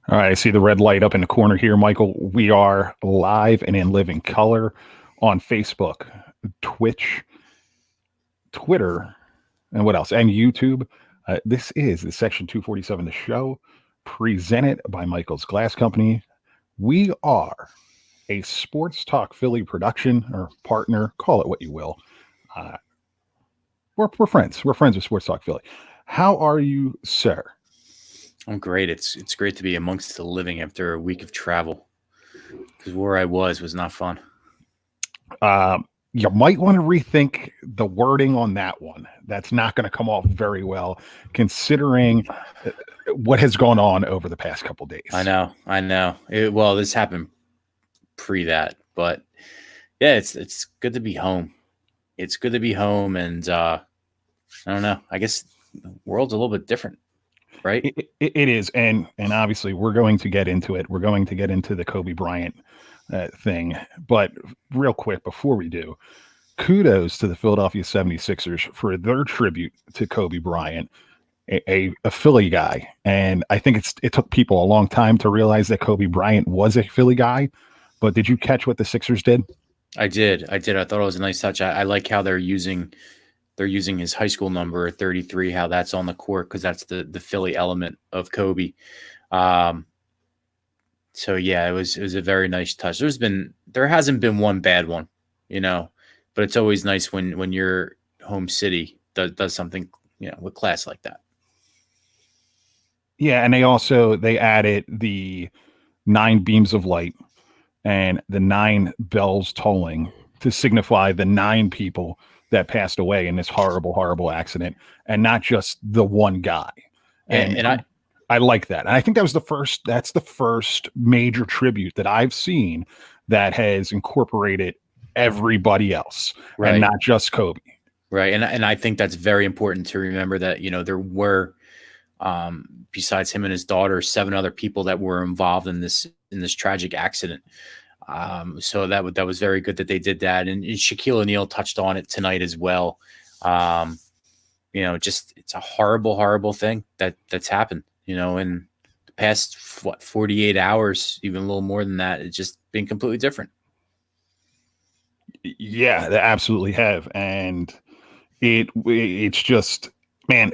All right, I see the red light up in the corner here, Michael. We are live and in living color on Facebook, Twitch, Twitter, and what else? And YouTube. This is the Section 247 The Show, presented by Michael's Glass Company. We are a Sports Talk Philly production or partner, call it what you will. We're friends. We're friends with Sports Talk Philly. How are you, sir? I'm great. It's great to be amongst the living after a week of travel, because where I was not fun. You might want to rethink the wording on that one. That's not going to come off very well, considering what has gone on over the past couple days. I know. Well, this happened pre that, but yeah, it's good to be home. It's good to be home, and I don't know. I guess the world's a little bit different. Right? It is, and obviously we're going to get into it. We're going to get into the Kobe Bryant thing, but real quick before we do, kudos to the Philadelphia 76ers for their tribute to Kobe Bryant, a Philly guy. And I think it took people a long time to realize that Kobe Bryant was a Philly guy. But did you catch what the Sixers did? I did. I thought it was a nice touch. I like how they're using his high school number 33, how that's on the court, because that's the Philly element of Kobe. So yeah, it was a very nice touch. There hasn't been one bad one, but it's always nice when your home city does something, with class like that. Yeah, and they added the 9 beams of light and the 9 bells tolling to signify the 9 people that passed away in this horrible, horrible accident, and not just the one guy. And I like that. And I think that's the first major tribute that I've seen that has incorporated everybody else, right, and not just Kobe. Right. And I think that's very important to remember that, there were, besides him and his daughter, 7 other people that were involved in this tragic accident. So that was very good that they did that. And Shaquille O'Neal touched on it tonight as well. Just it's a horrible, horrible thing that's happened, in the past, 48 hours, even a little more than that. It's just been completely different. Yeah, they absolutely have. And it's just, man,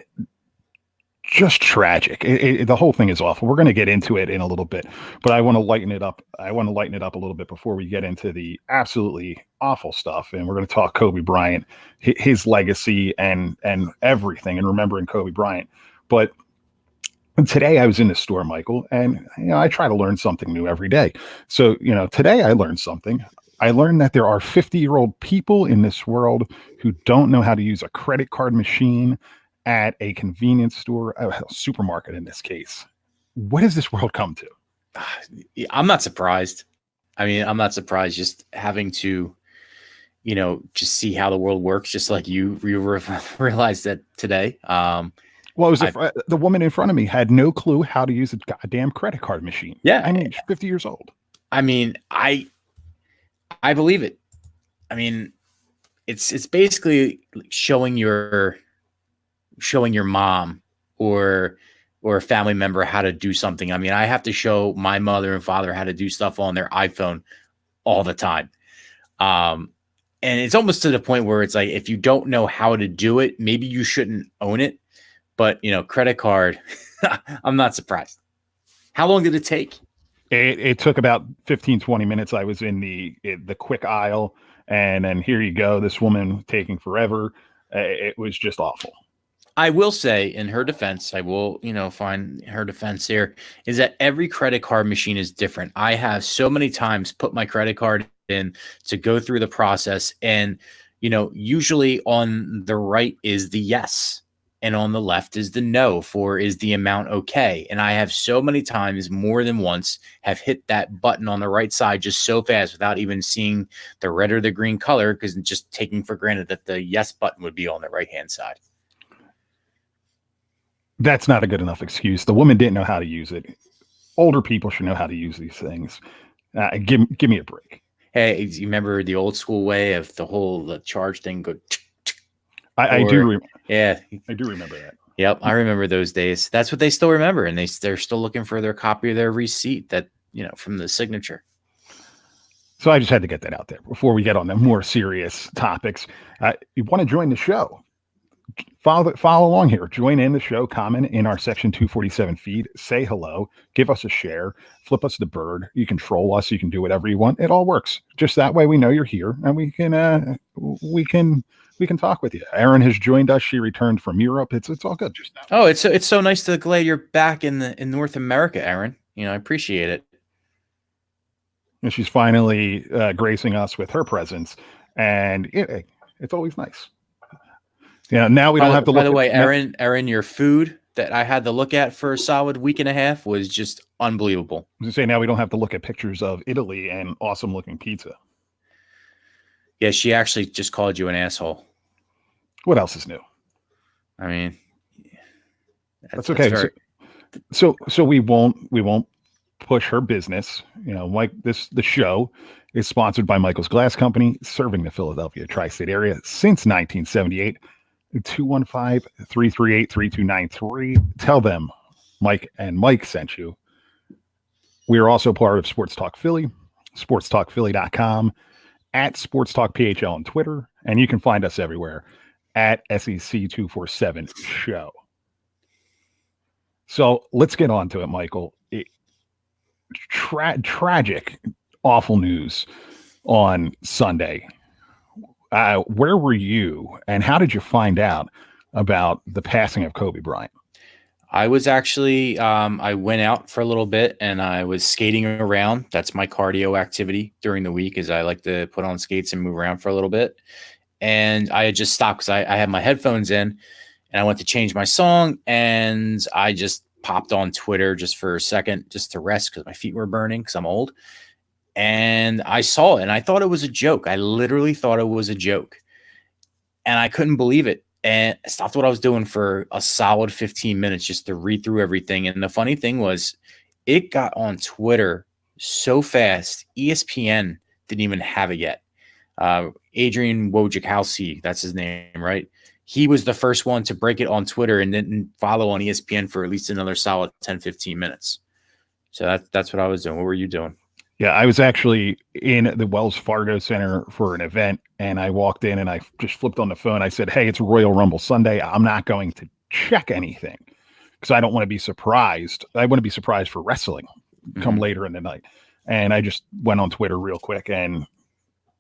just tragic. The whole thing is awful. We're going to get into it in a little bit, but I want to lighten it up. A little bit before we get into the absolutely awful stuff. And we're going to talk Kobe Bryant, his legacy, and everything, and remembering Kobe Bryant. But today I was in the store, Michael, and I try to learn something new every day. So today I learned something. I learned that there are 50-year-old people in this world who don't know how to use a credit card machine at a convenience store, a supermarket in this case. What has this world come to? I'm not surprised. I mean, I'm not surprised just having to, just see how the world works, just like you realized that today. Well, it was the woman in front of me had no clue how to use a goddamn credit card machine. Yeah. I mean, she's 50 years old. I mean, I believe it. I mean, it's basically showing your mom or a family member how to do something. I mean, I have to show my mother and father how to do stuff on their iPhone all the time. And it's almost to the point where it's like, if you don't know how to do it, maybe you shouldn't own it. But, credit card, I'm not surprised. How long did it take? It took about 15, 20 minutes. I was in the quick aisle, and then here you go. This woman taking forever. It was just awful. I will say, in her defense, I will, find her defense here, is that every credit card machine is different. I have so many times put my credit card in to go through the process, and, usually on the right is the yes, and on the left is the no for is the amount okay. And I have so many times, more than once, have hit that button on the right side just so fast without even seeing the red or the green color, because just taking for granted that the yes button would be on the right-hand side. That's not a good enough excuse. The woman didn't know how to use it. Older people should know how to use these things. Give me a break. Hey, you remember the old school way of the charge thing go? I do. Yeah, I do remember that. Yep, I remember those days. That's what they still remember, and they're still looking for their copy of their receipt that from the signature. So I just had to get that out there before we get on the more serious topics. You want to join the show? Follow along here. Join in the show. Comment in our Section 247 feed. Say hello. Give us a share. Flip us the bird. You can troll us. You can do whatever you want. It all works. Just that way, we know you're here, and we can talk with you. Erin has joined us. She returned from Europe. It's all good. Just that. Oh, it's so nice to glad you're back in North America, Erin. I appreciate it. And she's finally gracing us with her presence, and it's always nice. Yeah, now we don't have to look. By the way, Erin, your food that I had to look at for a solid week and a half was just unbelievable. I was going to say, now we don't have to look at pictures of Italy and awesome looking pizza. Yeah, she actually just called you an asshole. What else is new? I mean, that's okay. So we won't push her business. Like the show is sponsored by Michael's Glass Company, serving the Philadelphia tri-state area since 1978. 215-338-3293. Tell them Mike sent you. We are also part of Sports Talk Philly, sportstalkphilly.com, at Sports Talk PHL on Twitter, and you can find us everywhere at SEC247 Show. So let's get on to it, Michael. Tragic, awful news on Sunday. Where were you, and how did you find out about the passing of Kobe Bryant? I was actually, I went out for a little bit and I was skating around. That's my cardio activity during the week, is I like to put on skates and move around for a little bit. And I had just stopped because I had my headphones in and I went to change my song, and I just popped on Twitter just for a second, just to rest because my feet were burning because I'm old. And I saw it and I thought it was a joke. I literally thought it was a joke, and I couldn't believe it. And I stopped what I was doing for a solid 15 minutes just to read through everything. And the funny thing was, it got on Twitter so fast. ESPN didn't even have it yet. Adrian Wojciechowski, that's his name, right? He was the first one to break it on Twitter and didn't follow on ESPN for at least another solid 10, 15 minutes. So that's what I was doing. What were you doing? Yeah, I was actually in the Wells Fargo Center for an event, and I walked in and I just flipped on the phone. I said, hey, it's Royal Rumble Sunday. I'm not going to check anything because I don't want to be surprised. I want to be surprised for wrestling come later in the night. And I just went on Twitter real quick, and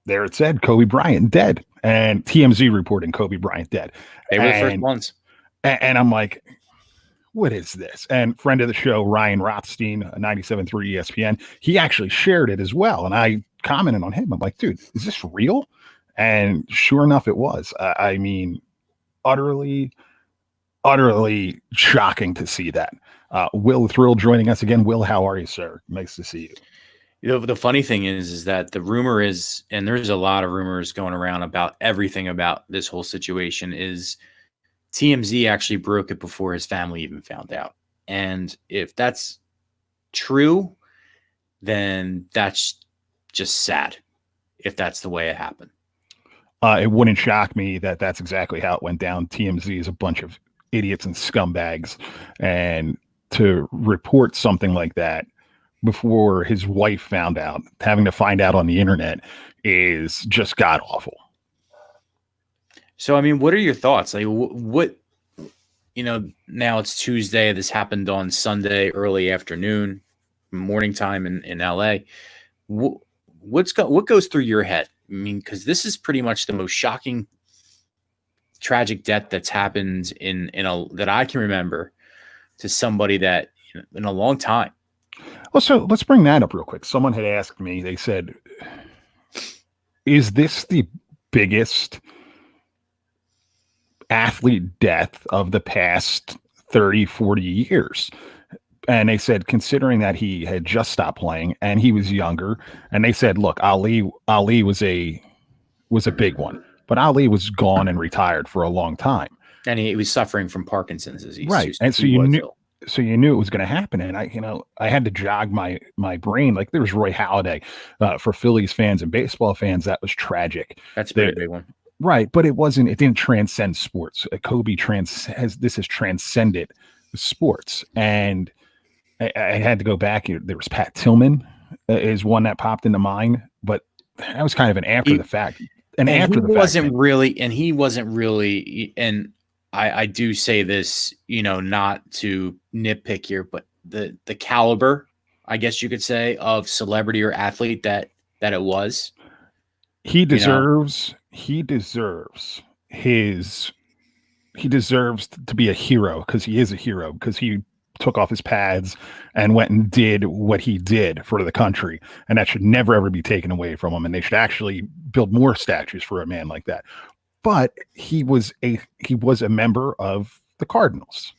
there it said Kobe Bryant dead, and TMZ reporting Kobe Bryant dead. They were the first ones. And I'm like, what is this? And friend of the show, Ryan Rothstein, 97.3 ESPN, he actually shared it as well. And I commented on him. I'm like, dude, is this real? And sure enough, it was. I mean, utterly shocking to see that. Will Thrill joining us again. Will, how are you, sir? Nice to see you. The funny thing is that the rumor is, and there's a lot of rumors going around about everything about this whole situation, is TMZ actually broke it before his family even found out. And if that's true, then that's just sad if that's the way it happened. It wouldn't shock me that that's exactly how it went down. TMZ is a bunch of idiots and scumbags. And to report something like that before his wife found out, having to find out on the internet, is just god awful. So, I mean, what are your thoughts? Like, what, now it's Tuesday. This happened on Sunday, early afternoon, morning time in LA. What goes through your head? I mean, because this is pretty much the most shocking, tragic death that's happened that I can remember to somebody that in a long time. Well, so let's bring that up real quick. Someone had asked me, they said, is this the biggest athlete death of the past 30, 40 years? And they said, considering that he had just stopped playing and he was younger, and they said, look, Ali was a big one, but Ali was gone and retired for a long time. And he was suffering from Parkinson's disease. Right. And so you knew it was going to happen. And I had to jog my brain. Like, there was Roy Halladay for Phillies fans and baseball fans. That was tragic. That's a pretty big one. Right, but it didn't transcend sports. Kobe has transcended sports, and I had to go back. There was Pat Tillman, is one that popped into mind, but that was kind of an after He the fact, and he wasn't thing. really, and I do say this, not to nitpick here, but the caliber, I guess you could say, of celebrity or athlete that it was, He you know. deserves he deserves his he deserves to be a hero, because he is a hero, because he took off his pads and went and did what he did for the country, and that should never ever be taken away from him, and they should actually build more statues for a man like that. But he was a member of the Cardinals.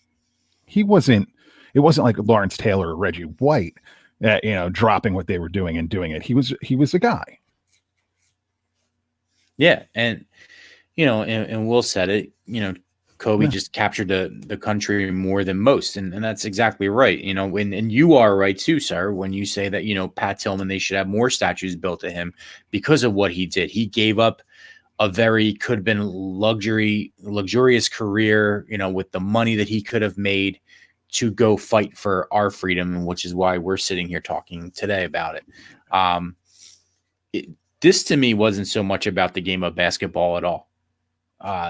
It wasn't like Lawrence Taylor or Reggie White, dropping what they were doing and doing it. He was a guy. Yeah, and and Will said it, Kobe Yeah. just captured the country more than most. And that's exactly right. And you are right too, sir, when you say that, Pat Tillman, they should have more statues built to him because of what he did. He gave up a could have been luxurious career, with the money that he could have made to go fight for our freedom, which is why we're sitting here talking today about it. This to me wasn't so much about the game of basketball at all.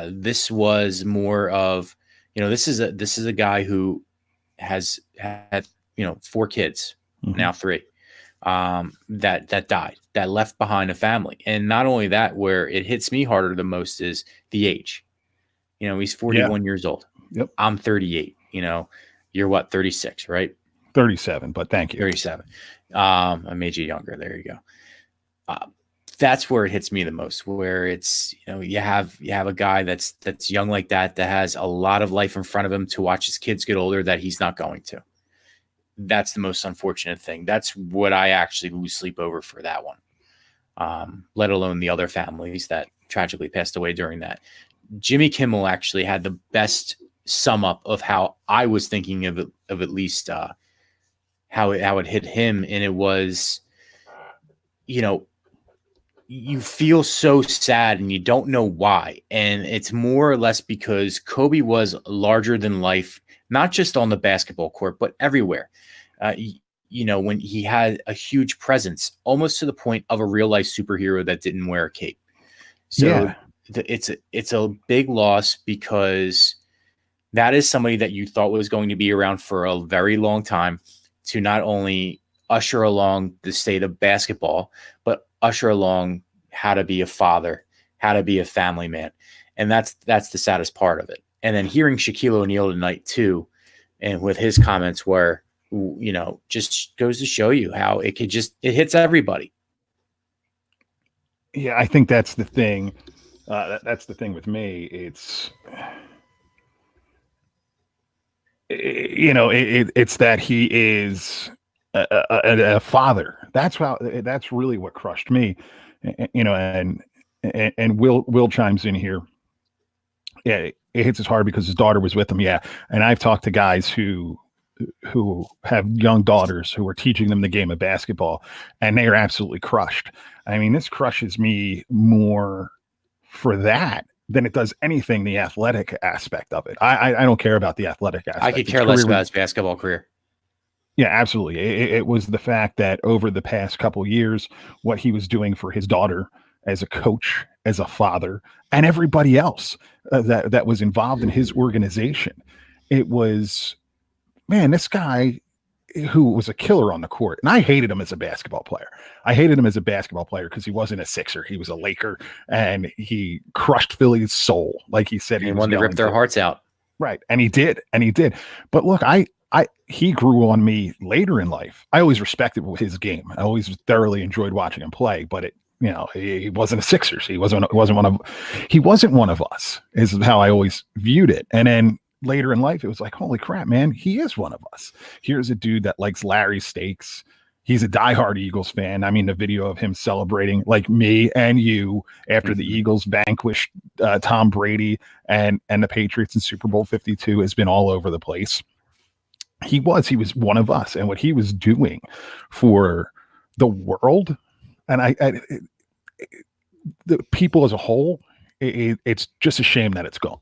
This was more of, this is a guy who has had, 4 kids, now 3, that died, that left behind a family. And not only that, where it hits me harder the most is the age. He's 41 years old. Yep. I'm 38. You're what, 36, right? 37, but thank you. 37. I made you younger. There you go. That's where it hits me the most, where it's, you have a guy that's young like that has a lot of life in front of him to watch his kids get older that he's not going to. That's the most unfortunate thing. That's what I actually lose sleep over for that one. Let alone the other families that tragically passed away during that. Jimmy Kimmel actually had the best sum up of how I was thinking of at least how it hit him. And it was, you feel so sad and you don't know why. And it's more or less because Kobe was larger than life, not just on the basketball court, but everywhere. When he had a huge presence, almost to the point of a real life superhero that didn't wear a cape. So it's a big loss, because that is somebody that you thought was going to be around for a very long time, to not only usher along the state of basketball, but usher along how to be a father, how to be a family man. And that's the saddest part of it. And then hearing Shaquille O'Neal tonight too, and with his comments where, just goes to show you how it hits everybody. Yeah, I think that's the thing. That's the thing with me. It's that he is a father. That's really what crushed me. And Will chimes in here. Yeah, it hits us hard because his daughter was with him. Yeah, and I've talked to guys who have young daughters who are teaching them the game of basketball, and they are absolutely crushed. I mean, this crushes me more for that than it does anything the athletic aspect of it. I don't care about the athletic aspect. I could care less about his basketball career. Yeah, absolutely. It was the fact that over the past couple of years, what he was doing for his daughter as a coach, as a father, and everybody else that was involved in his organization. It was, man, this guy who was a killer on the court. And I hated him as a basketball player. I hated him as a basketball player because he wasn't a Sixer. He was a Laker, and he crushed Philly's soul. Like he said, he wanted to rip their hearts out. Right. And he did. But look, he grew on me later in life. I always respected his game. I always thoroughly enjoyed watching him play, but he wasn't a Sixers. He wasn't one of us, is how I always viewed it. And then later in life, it was like, holy crap, man, he is one of us. Here's a dude that likes Larry steaks. He's a diehard Eagles fan. I mean, the video of him celebrating, like me and you, after the Eagles vanquished Tom Brady and the Patriots in Super Bowl 52 has been all over the place. He was one of us, and what he was doing for the world, and the people as a whole, it's just a shame that it's gone.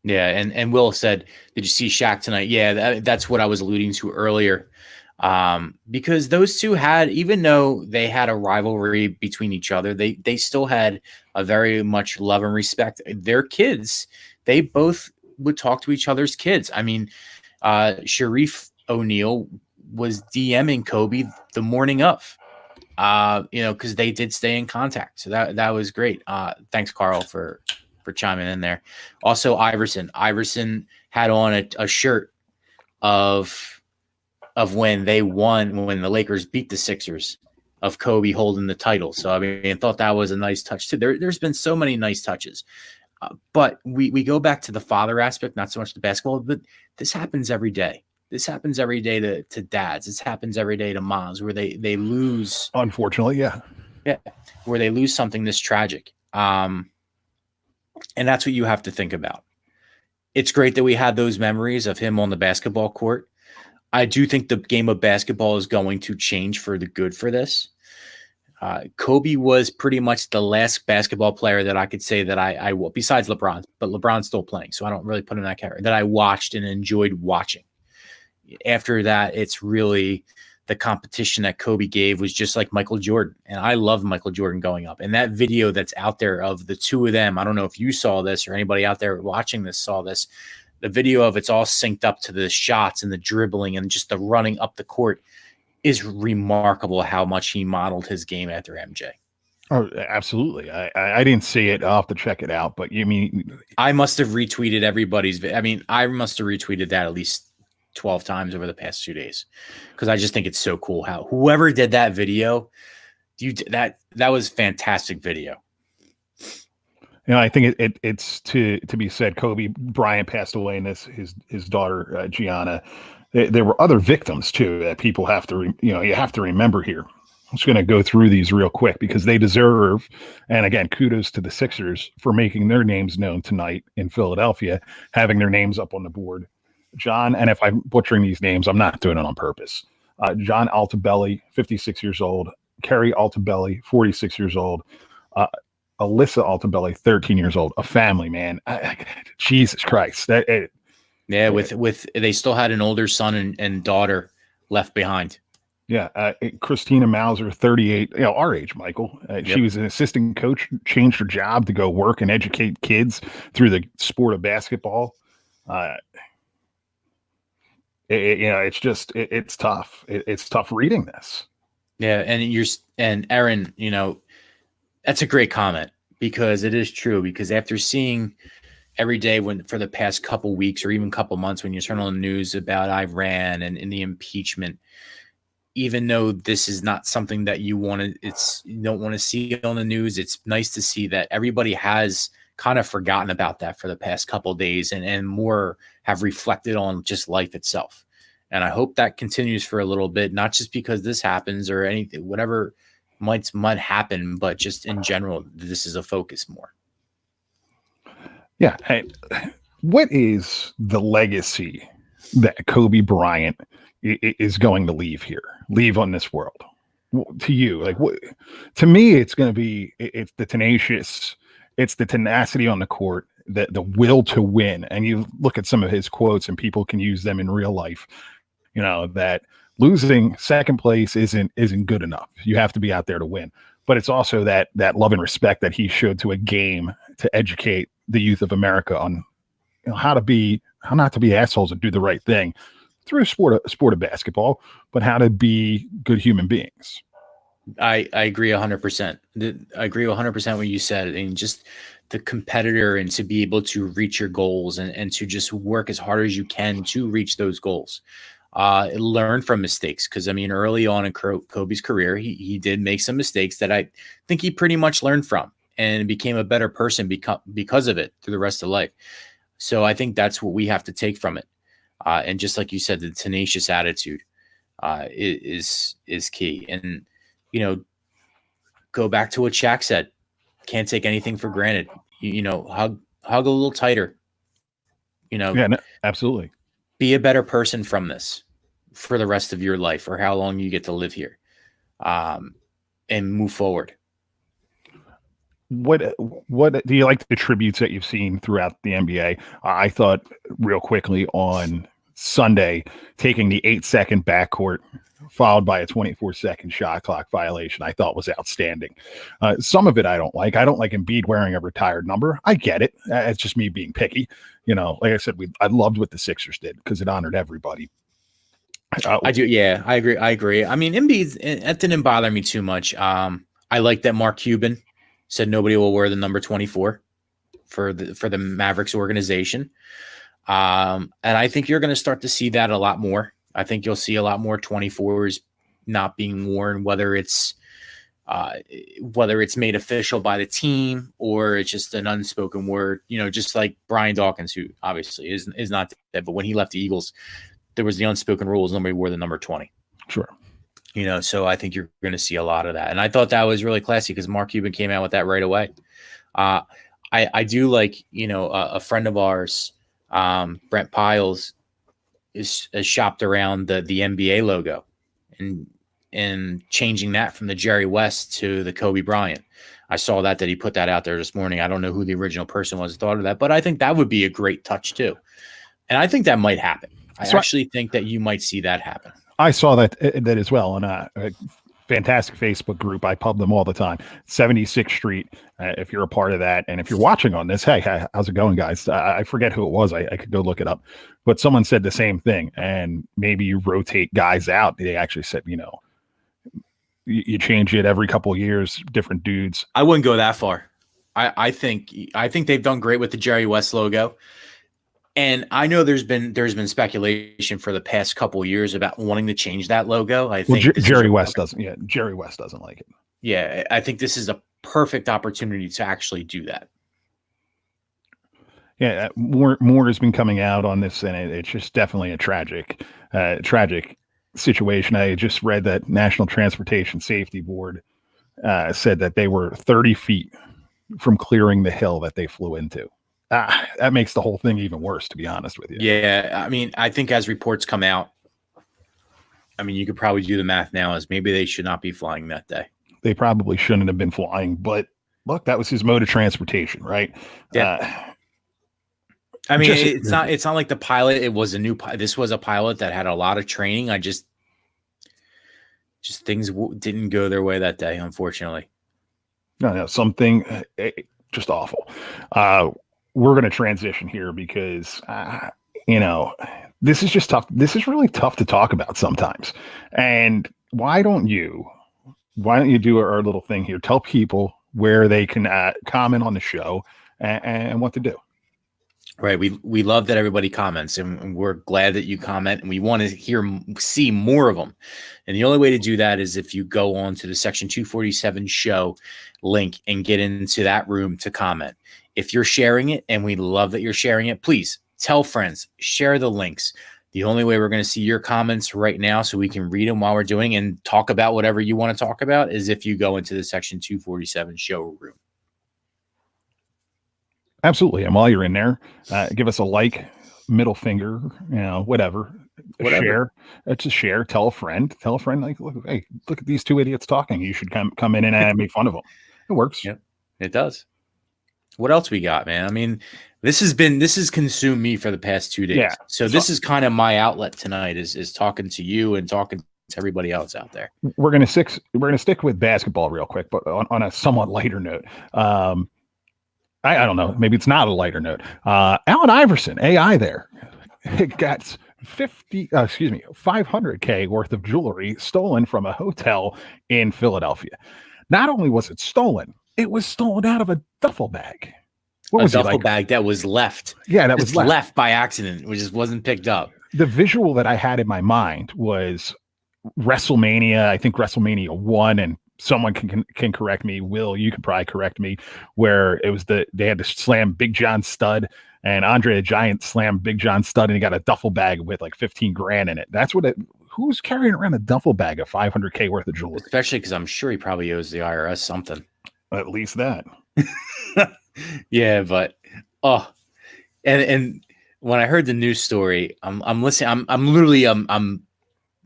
Yeah, and Will said, "Did you see Shaq tonight?" Yeah, that's what I was alluding to earlier. Because those two had, even though they had a rivalry between each other, they still had a very much love and respect. Their kids, they both would talk to each other's kids. I mean, Sharif O'Neal was DMing Kobe the morning of, because they did stay in contact. So that was great. Thanks, Carl, for chiming in there. Also, Iverson had on a shirt of when they won, when the Lakers beat the Sixers, of Kobe holding the title. So I mean, I thought that was a nice touch too. There's been so many nice touches, but we go back to the father aspect, not so much the basketball, but this happens every day. This happens every day to dads. This happens every day to moms, where they lose. Unfortunately, yeah, where they lose something this tragic. And that's what you have to think about. It's great that we had those memories of him on the basketball court. I do think the game of basketball is going to change for the good for this. Kobe was pretty much the last basketball player that I could say that I besides LeBron, but LeBron's still playing, so I don't really put him in that category, that I watched and enjoyed watching. After that, it's really the competition that Kobe gave was just like Michael Jordan. And I love Michael Jordan going up. And that video that's out there of the two of them, I don't know if you saw this or anybody out there watching this saw this. The video of it's all synced up to the shots and the dribbling and just the running up the court is remarkable how much he modeled his game after MJ. Oh, absolutely. I didn't see it. I'll have to check it out. But you mean I must have retweeted everybody's. I mean, I must have retweeted that at least 12 times over the past 2 days, because I just think it's so cool how whoever did that video, that was fantastic video. I think it's to be said. Kobe Bryant passed away, and his daughter Gianna. There were other victims too that people have to you have to remember here. I'm just going to go through these real quick because they deserve. And again, kudos to the Sixers for making their names known tonight in Philadelphia, having their names up on the board. John, and if I'm butchering these names, I'm not doing it on purpose. John Altobelli, 56 years old. Kerry Altobelli, 46 years old. Alyssa Altobelli, 13 years old. A family, man. Jesus Christ. With they still had an older son and daughter left behind. Yeah. Christina Mauser, 38, our age, Michael. Yep. She was an assistant coach, changed her job to go work and educate kids through the sport of basketball. It's tough. It's tough reading this. Yeah. And Aaron, that's a great comment, because it is true, because after seeing every day for the past couple weeks or even couple months, when you turn on the news about Iran and the impeachment, even though this is not something that you don't want to see on the news, it's nice to see that everybody has kind of forgotten about that for the past couple of days and more have reflected on just life itself. And I hope that continues for a little bit, not just because this happens or anything, whatever might happen, but just in general, this is a focus more. Yeah. What is the legacy that Kobe Bryant is going to leave on this world? To you, to me, it's going to be, it's the tenacity on the court, the will to win. And you look at some of his quotes and people can use them in real life, that losing second place isn't good enough. You have to be out there to win. But it's also that love and respect that he showed to a game to educate the youth of America on how not to be assholes and do the right thing through sport of basketball, but how to be good human beings. I agree 100%. I agree 100% what you said. And just the competitor, and to be able to reach your goals and to just work as hard as you can to reach those goals. Learn from mistakes. Because, early on in Kobe's career, he did make some mistakes that I think he pretty much learned from and became a better person because of it through the rest of life. So I think that's what we have to take from it. And just like you said, the tenacious attitude is key. And, go back to what Shaq said. Can't take anything for granted. Hug a little tighter. Yeah, no, absolutely. Be a better person from this for the rest of your life, or how long you get to live here, and move forward. what do you like the tributes that you've seen throughout the NBA? I thought real quickly on Sunday, taking the 8-second backcourt followed by a 24-second shot clock violation, I thought was outstanding. Some of it I don't like. I don't like Embiid wearing a retired number. I get it. It's just me being picky. Like I said, I loved what the Sixers did because it honored everybody. I do. Yeah, I agree. I mean, Embiid, it didn't bother me too much. I like that Mark Cuban said nobody will wear the number 24 for the Mavericks organization. And I think you're going to start to see that a lot more. I think you'll see a lot more 24s not being worn, whether it's made official by the team or it's just an unspoken word, just like Brian Dawkins, who obviously is not dead, but when he left the Eagles, there was the unspoken rules. Nobody wore the number 20. Sure. So I think you're going to see a lot of that. And I thought that was really classy because Mark Cuban came out with that right away. I do like, a friend of ours, Brent Piles, has shopped around the NBA logo and changing that from the Jerry West to the Kobe Bryant. I saw that he put that out there this morning. I don't know who the original person was that thought of that, but I think that would be a great touch too. And I think that might happen. I actually think that you might see that happen. I saw that as well on a fantastic Facebook group. I pub them all the time. 76th Street. If you're a part of that, and if you're watching on this, hey, how's it going, guys? I forget who it was. I could go look it up. But someone said the same thing. And maybe you rotate guys out. They actually said, you change it every couple of years, different dudes. I wouldn't go that far. I think they've done great with the Jerry West logo. And I know there's been speculation for the past couple of years about wanting to change that logo. I think Jerry West doesn't. Yeah, Jerry West doesn't like it. Yeah, I think this is a perfect opportunity to actually do that. Yeah, more has been coming out on this, and it's just definitely a tragic situation. I just read that National Transportation Safety Board said that they were 30 feet from clearing the hill that they flew into. That makes the whole thing even worse, to be honest with you. Yeah, I mean, I think as reports come out, you could probably do the math now as maybe they should not be flying that day. They probably shouldn't have been flying, but look, that was his mode of transportation, right? Yeah. It's not like the pilot. It was this was a pilot that had a lot of training. Just things didn't go their way that day, unfortunately. No, something just awful. We're going to transition here because, this is just tough. This is really tough to talk about sometimes. And why don't you do our little thing here? Tell people where they can comment on the show and what to do. Right. We love that everybody comments, and we're glad that you comment, and we want to see more of them. And the only way to do that is if you go on to the Section 247 show link and get into that room to comment. If you're sharing it, and we love that you're sharing it, please tell friends, share the links. The only way we're going to see your comments right now so we can read them while we're doing and talk about whatever you want to talk about is if you go into the Section 247 show room. Absolutely. And while you're in there, give us a like, middle finger, whatever. Share. It's a share. Tell a friend. Like, look at these two idiots talking. You should come in and make fun of them. It works. Yep, it does. What else we got, man? This has consumed me for the past 2 days. Yeah. So this is kind of my outlet tonight is talking to you and talking to everybody else out there. We're gonna stick with basketball real quick, but on a somewhat lighter note. I don't know. Maybe it's not a lighter note. Allen Iverson, AI there, got 500K worth of jewelry stolen from a hotel in Philadelphia. Not only was it stolen, it was stolen out of a duffel bag. What was a duffel bag that was left? Yeah, that was left by accident. It just wasn't picked up. The visual that I had in my mind was WrestleMania. I think WrestleMania 1, and someone can correct me. Will, you can probably correct me. Where it was they had to slam Big John Studd, and Andre the Giant slammed Big John Studd, and he got a duffel bag with like 15 grand in it. That's what who's carrying around a duffel bag of 500K worth of jewelry? Especially because I'm sure he probably owes the IRS something. At least that. Yeah, but and when I heard the news story, I'm listening. I'm literally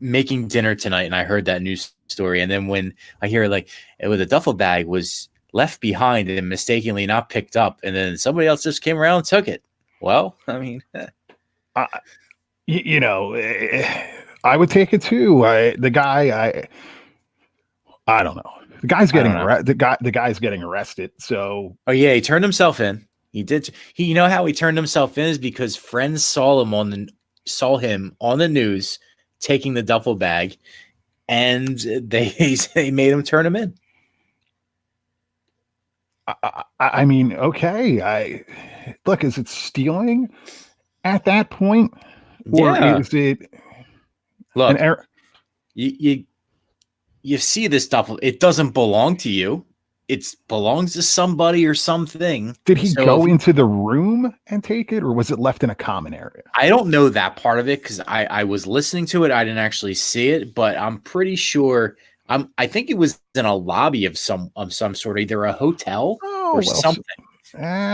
making dinner tonight, and I heard that news story. And then when I hear like it was a duffel bag was left behind and mistakenly not picked up, and then somebody else just came around and took it. Well, I mean, you know, I would take it too. The guy, I don't know. The guy's getting the guy's getting arrested. So, oh yeah, he turned himself in. He did. You know how he turned himself in is because friends saw him on the news taking the duffel bag, and they made him turn him in. I mean, okay. Look, is it stealing at that point, or is it? Look, you see this duffel. It doesn't belong to you. It belongs to somebody or something. Did he go into the room and take it, or was it left in a common area? I don't know that part of it because I was listening to it. I didn't actually see it, but I'm pretty sure. I think it was in a lobby of some sort, either a hotel or something.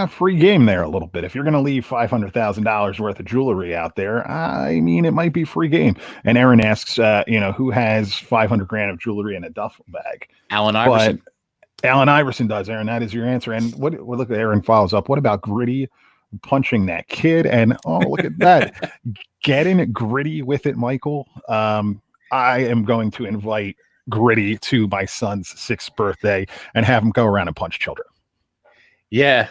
Free game there a little bit. If you're going to leave $500,000 worth of jewelry out there, I mean, it might be free game. And Aaron asks, who has 500 grand of jewelry in a duffel bag? Allen Iverson. But Allen Iverson does, Aaron. That is your answer. And look at Aaron follows up. What about Gritty punching that kid? And look at that. Getting gritty with it, Michael. I am going to invite Gritty to my son's 6th birthday and have him go around and punch children. Yeah,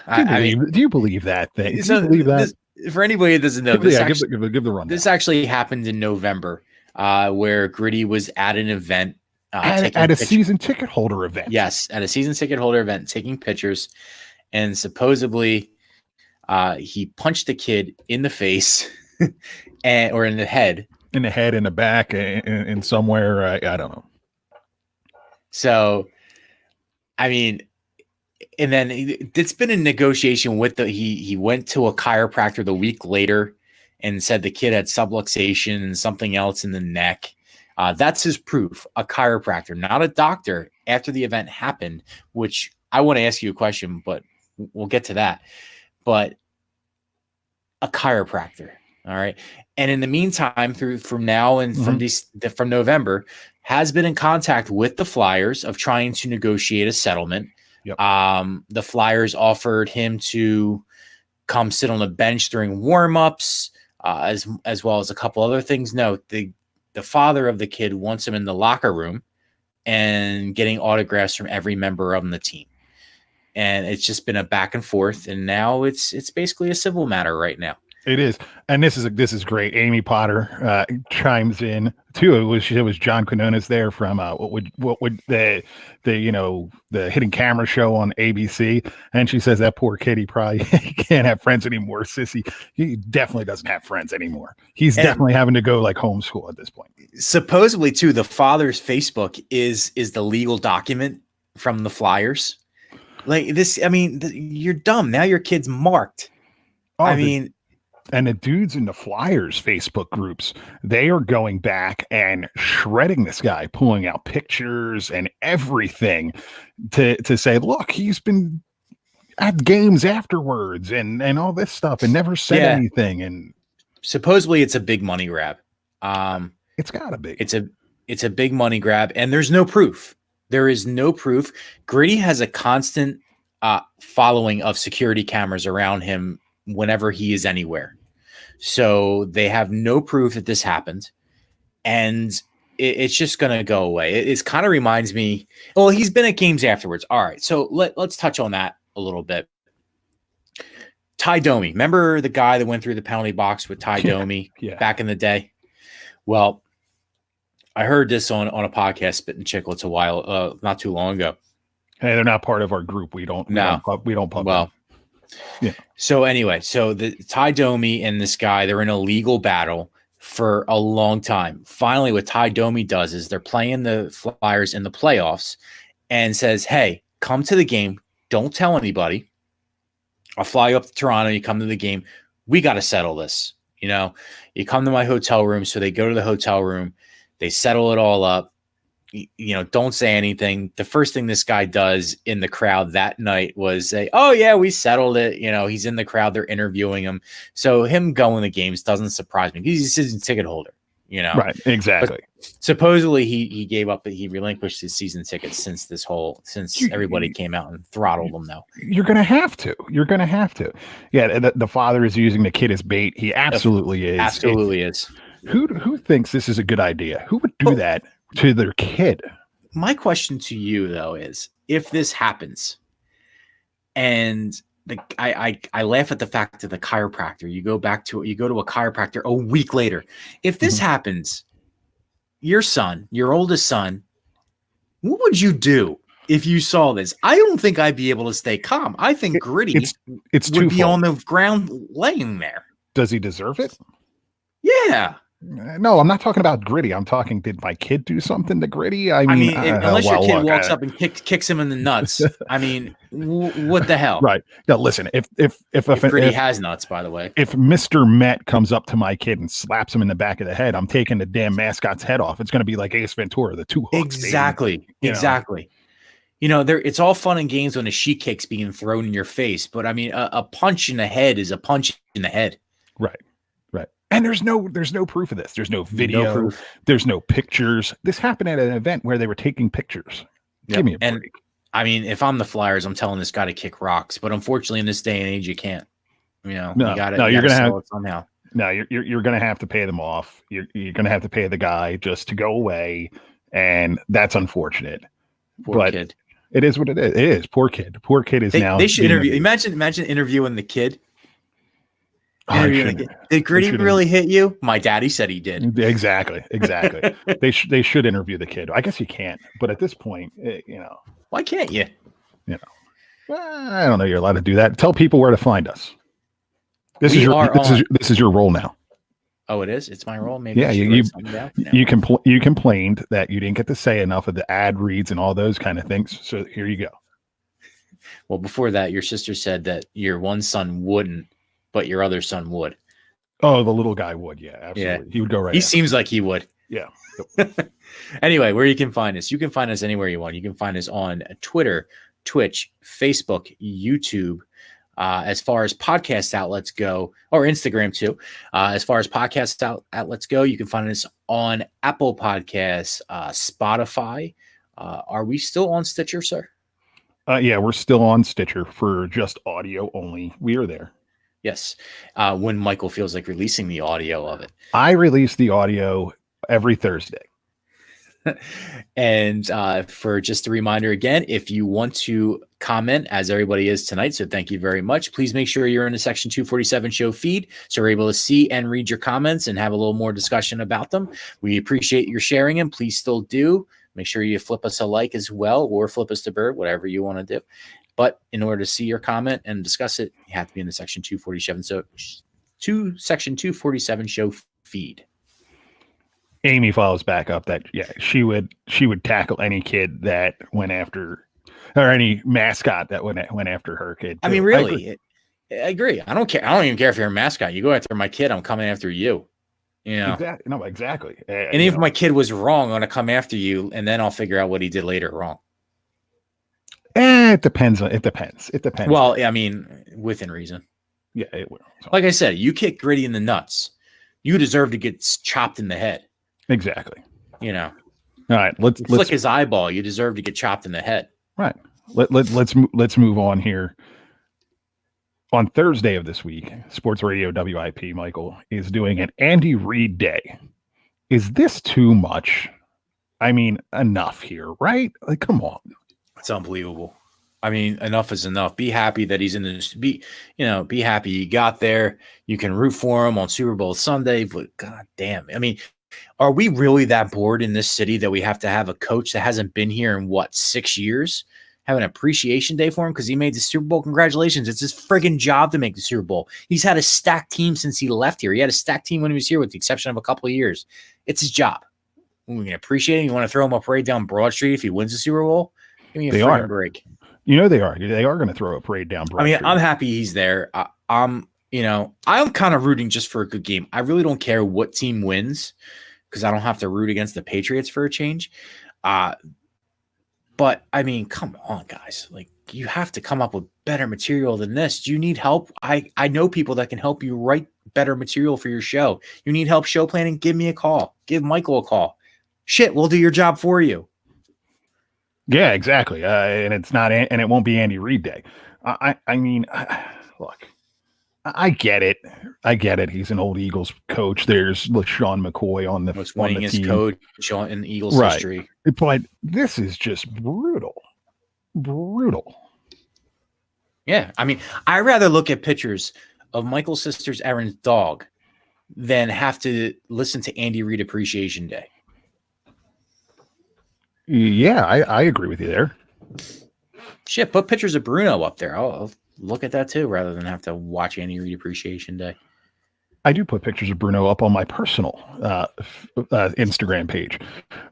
do you believe that thing? Do you believe that? For anybody that doesn't know, give the rundown. This actually happened in November, where Gritty was at an event, at a season ticket holder event. Yes, at a season ticket holder event, taking pictures, and supposedly, he punched the kid in the face, or in the head, in the back, and somewhere. I don't know. So, I mean. And then it's been a negotiation with he went to a chiropractor the week later and said the kid had subluxation and something else in the neck. That's his proof, a chiropractor, not a doctor, after the event happened, which I want to ask you a question, but we'll get to that. But a chiropractor. All right. And in the meantime, from now and from November, has been in contact with the Flyers of trying to negotiate a settlement. Yep. The Flyers offered him to come sit on the bench during warmups, as well as a couple other things. No, the father of the kid wants him in the locker room and getting autographs from every member of the team. And it's just been a back and forth, and now it's basically a civil matter right now. It is, and this is great. Amy Potter chimes in too. It was John Quinones there from what would the hidden camera show on ABC, and she says that poor kid, he probably can't have friends anymore. Sissy, he definitely doesn't have friends anymore. He's definitely having to go like homeschool at this point. Supposedly, too, the father's Facebook is the legal document from the Flyers. Like this, I mean, you're dumb. Now your kid's marked. And the dudes in the Flyers Facebook groups, they are going back and shredding this guy, pulling out pictures and everything to say, look, he's been at games afterwards and all this stuff and never said anything. And supposedly it's a big money grab. It's gotta be. It's a big money grab, and there's no proof. There is no proof. Gritty has a constant following of security cameras around him whenever he is anywhere. So they have no proof that this happened. And it's just going to go away. It kind of reminds me, well, he's been at games afterwards. All right. So let's touch on that a little bit. Ty Domi. Remember the guy that went through the penalty box with Ty Domi back in the day? Well, I heard this on a podcast, Spittin' Chicklets, not too long ago. Hey, they're not part of our group. We don't pub them. Yeah. So anyway, the Ty Domi and this guy, they're in a legal battle for a long time. Finally, what Ty Domi does is they're playing the Flyers in the playoffs and says, hey, come to the game. Don't tell anybody. I'll fly you up to Toronto. You come to the game. We got to settle this. You come to my hotel room. So they go to the hotel room. They settle it all up. Don't say anything. The first thing this guy does in the crowd that night was say, oh, yeah, we settled it. He's in the crowd. They're interviewing him. So him going to games doesn't surprise me. He's a season ticket holder. Right. Exactly. But supposedly he gave up, he relinquished his season tickets since everybody came out and throttled him though. You're going to have to. Yeah. The father is using the kid as bait. He absolutely is. Absolutely is. Who thinks this is a good idea? Who would do that to their kid? My question to you though is, if this happens, and I laugh at the fact that the chiropractor, you go to a chiropractor a week later. If this happens, your oldest son, what would you do if you saw this? I don't think I'd be able to stay calm. I think Gritty it's would be on the ground laying there. Does he deserve it? Yeah. No, I'm not talking about Gritty. I'm talking, did my kid do something to Gritty? I mean unless your kid walks up and kicks him in the nuts. I mean, what the hell? Right. Now, listen, if Gritty has nuts, by the way. If Mr. Met comes up to my kid and slaps him in the back of the head, I'm taking the damn mascot's head off. It's going to be like Ace Ventura, the two hooks. Exactly. Exactly. It's all fun and games when a sheet kick's being thrown in your face, but I mean, a punch in the head is a punch in the head. Right. And there's no proof of this. There's no video. No proof. There's no pictures. This happened at an event where they were taking pictures. Yep. Give me a break. And I mean, if I'm the Flyers, I'm telling this guy to kick rocks. But unfortunately, in this day and age, you can't. You got to. You're gonna have it somehow. No, you're gonna have to pay them off. You're gonna have to pay the guy just to go away, and that's unfortunate. Poor kid. It is what it is. It is. Poor kid. Poor kid is now. They should interview. Imagine interviewing the kid. Did Gritty really hit you? My daddy said he did. Exactly. They should interview the kid. I guess you can't, but at this point, why can't you? I don't know. You're allowed to do that. Tell people where to find us. This is your role now. Oh, it is. It's my role. Maybe. Yeah, you complained that you didn't get to say enough of the ad reads and all those kind of things. So here you go. Well, before that, your sister said that your one son wouldn't, but your other son would. Oh, the little guy would. Yeah, absolutely. Yeah. He would go right. He seems like he would. Yeah. Anyway, where you can find us. You can find us anywhere you want. You can find us on Twitter, Twitch, Facebook, YouTube. As far as podcast outlets go, or Instagram too. As far as podcast outlets go, you can find us on Apple Podcasts, Spotify. Are we still on Stitcher, sir? Yeah, we're still on Stitcher for just audio only. We are there. Yes. When Michael feels like releasing the audio of it. I release the audio every Thursday. And for just a reminder again, if you want to comment, as everybody is tonight, so thank you very much, please make sure you're in the Section 247 show feed so we're able to see and read your comments and have a little more discussion about them. We appreciate your sharing them. Please still do. Make sure you flip us a like as well, or flip us to bird, whatever you want to do. But in order to see your comment and discuss it, you have to be in the Section 247. So Section 247 show feed. Amy follows back up that she would tackle any kid that went after, or any mascot that went after her kid. I mean, really, I agree. I don't care. I don't even care if you're a mascot. You go after my kid, I'm coming after you. Exactly. No, exactly. And if my kid was wrong, I'm going to come after you, and then I'll figure out what he did later wrong. It depends. Well, I mean, within reason. Yeah, it will. Like I said, you kick Gritty in the nuts, you deserve to get chopped in the head. Exactly. All right. Let's flick his eyeball. You deserve to get chopped in the head. Right. Let's move on here. On Thursday of this week, Sportsradio WIP, Michael, is doing an Andy Reid day. Is this too much? I mean, enough here, right? Like, come on. It's unbelievable. I mean, enough is enough. Be happy that he's in this. Be happy he got there. You can root for him on Super Bowl Sunday, but god damn. I mean, are we really that bored in this city that we have to have a coach that hasn't been here in 6 years? Have an appreciation day for him because he made the Super Bowl. Congratulations. It's his friggin' job to make the Super Bowl. He's had a stacked team since he left here. He had a stacked team when he was here with the exception of a couple of years. It's his job. We can appreciate him. You want to throw him a parade down Broad Street if he wins the Super Bowl? Give me a friggin' break. They are. They are going to throw a parade down Broad Street. I'm happy he's there. I'm kind of rooting just for a good game. I really don't care what team wins because I don't have to root against the Patriots for a change. But I mean, come on, guys. Like, you have to come up with better material than this. Do you need help? I know people that can help you write better material for your show. You need help show planning? Give me a call. Give Michael a call. Shit, we'll do your job for you. Yeah, exactly. And it's not, and it won't be Andy Reid Day. I mean, look, I get it. I get it. He's an old Eagles coach. There's Sean McCoy on the Most on the winningest team. coach in Eagles Right. history. But this is just brutal. Brutal. Yeah. I mean, I'd rather look at pictures of Michael's sister's Erin's dog than have to listen to Andy Reid Appreciation Day. Yeah, I agree with you there. Shit, put pictures of Bruno up there. I'll look at that too, rather than have to watch Andy Reid Appreciation Day. I do put pictures of Bruno up on my personal Instagram page,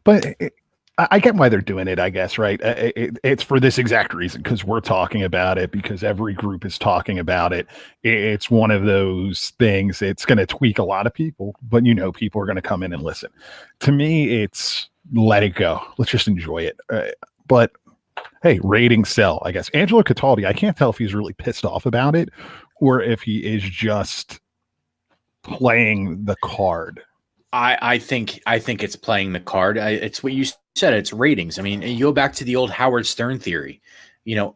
but I get why they're doing it, I guess, right? It's for this exact reason, because we're talking about it, because every group is talking about it. It's one of those things. It's going to tweak a lot of people, but people are going to come in and listen. To me, it's let it go. Let's just enjoy it. But hey, ratings sell, I guess. Angelo Cataldi, I can't tell if he's really pissed off about it or if he is just playing the card. I think it's playing the card. It's what you said. It's ratings. I mean, you go back to the old Howard Stern theory.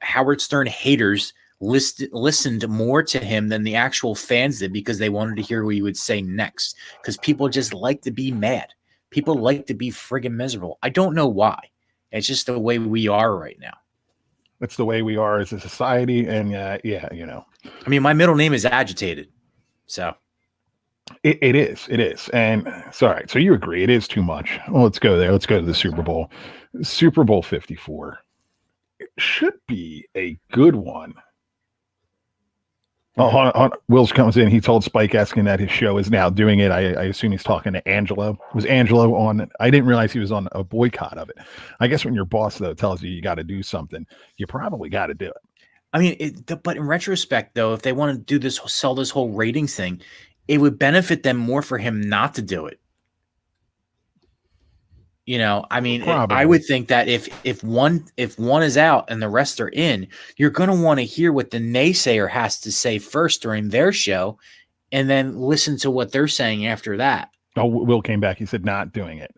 Howard Stern haters listened more to him than the actual fans did, because they wanted to hear what he would say next. Because people just like to be mad. People like to be friggin' miserable. I don't know why. It's just the way we are right now. It's the way we are as a society, and yeah. I mean, my middle name is Agitated, so. It is. And sorry, so you agree it is too much. Well, let's go there. Let's go to the Super Bowl. Super Bowl 54. It should be a good one. Oh, Wills comes in. He told Spike Eskin that his show is now doing it. I assume he's talking to Angelo. Was Angelo on? I didn't realize he was on a boycott of it. I guess when your boss, though, tells you got to do something, you probably got to do it. I mean, but in retrospect, though, if they want to do this, sell this whole ratings thing, it would benefit them more for him not to do it. I mean, I would think that if one is out and the rest are in, you're going to want to hear what the naysayer has to say first during their show, and then listen to what they're saying after that. Oh, Will came back. He said not doing it.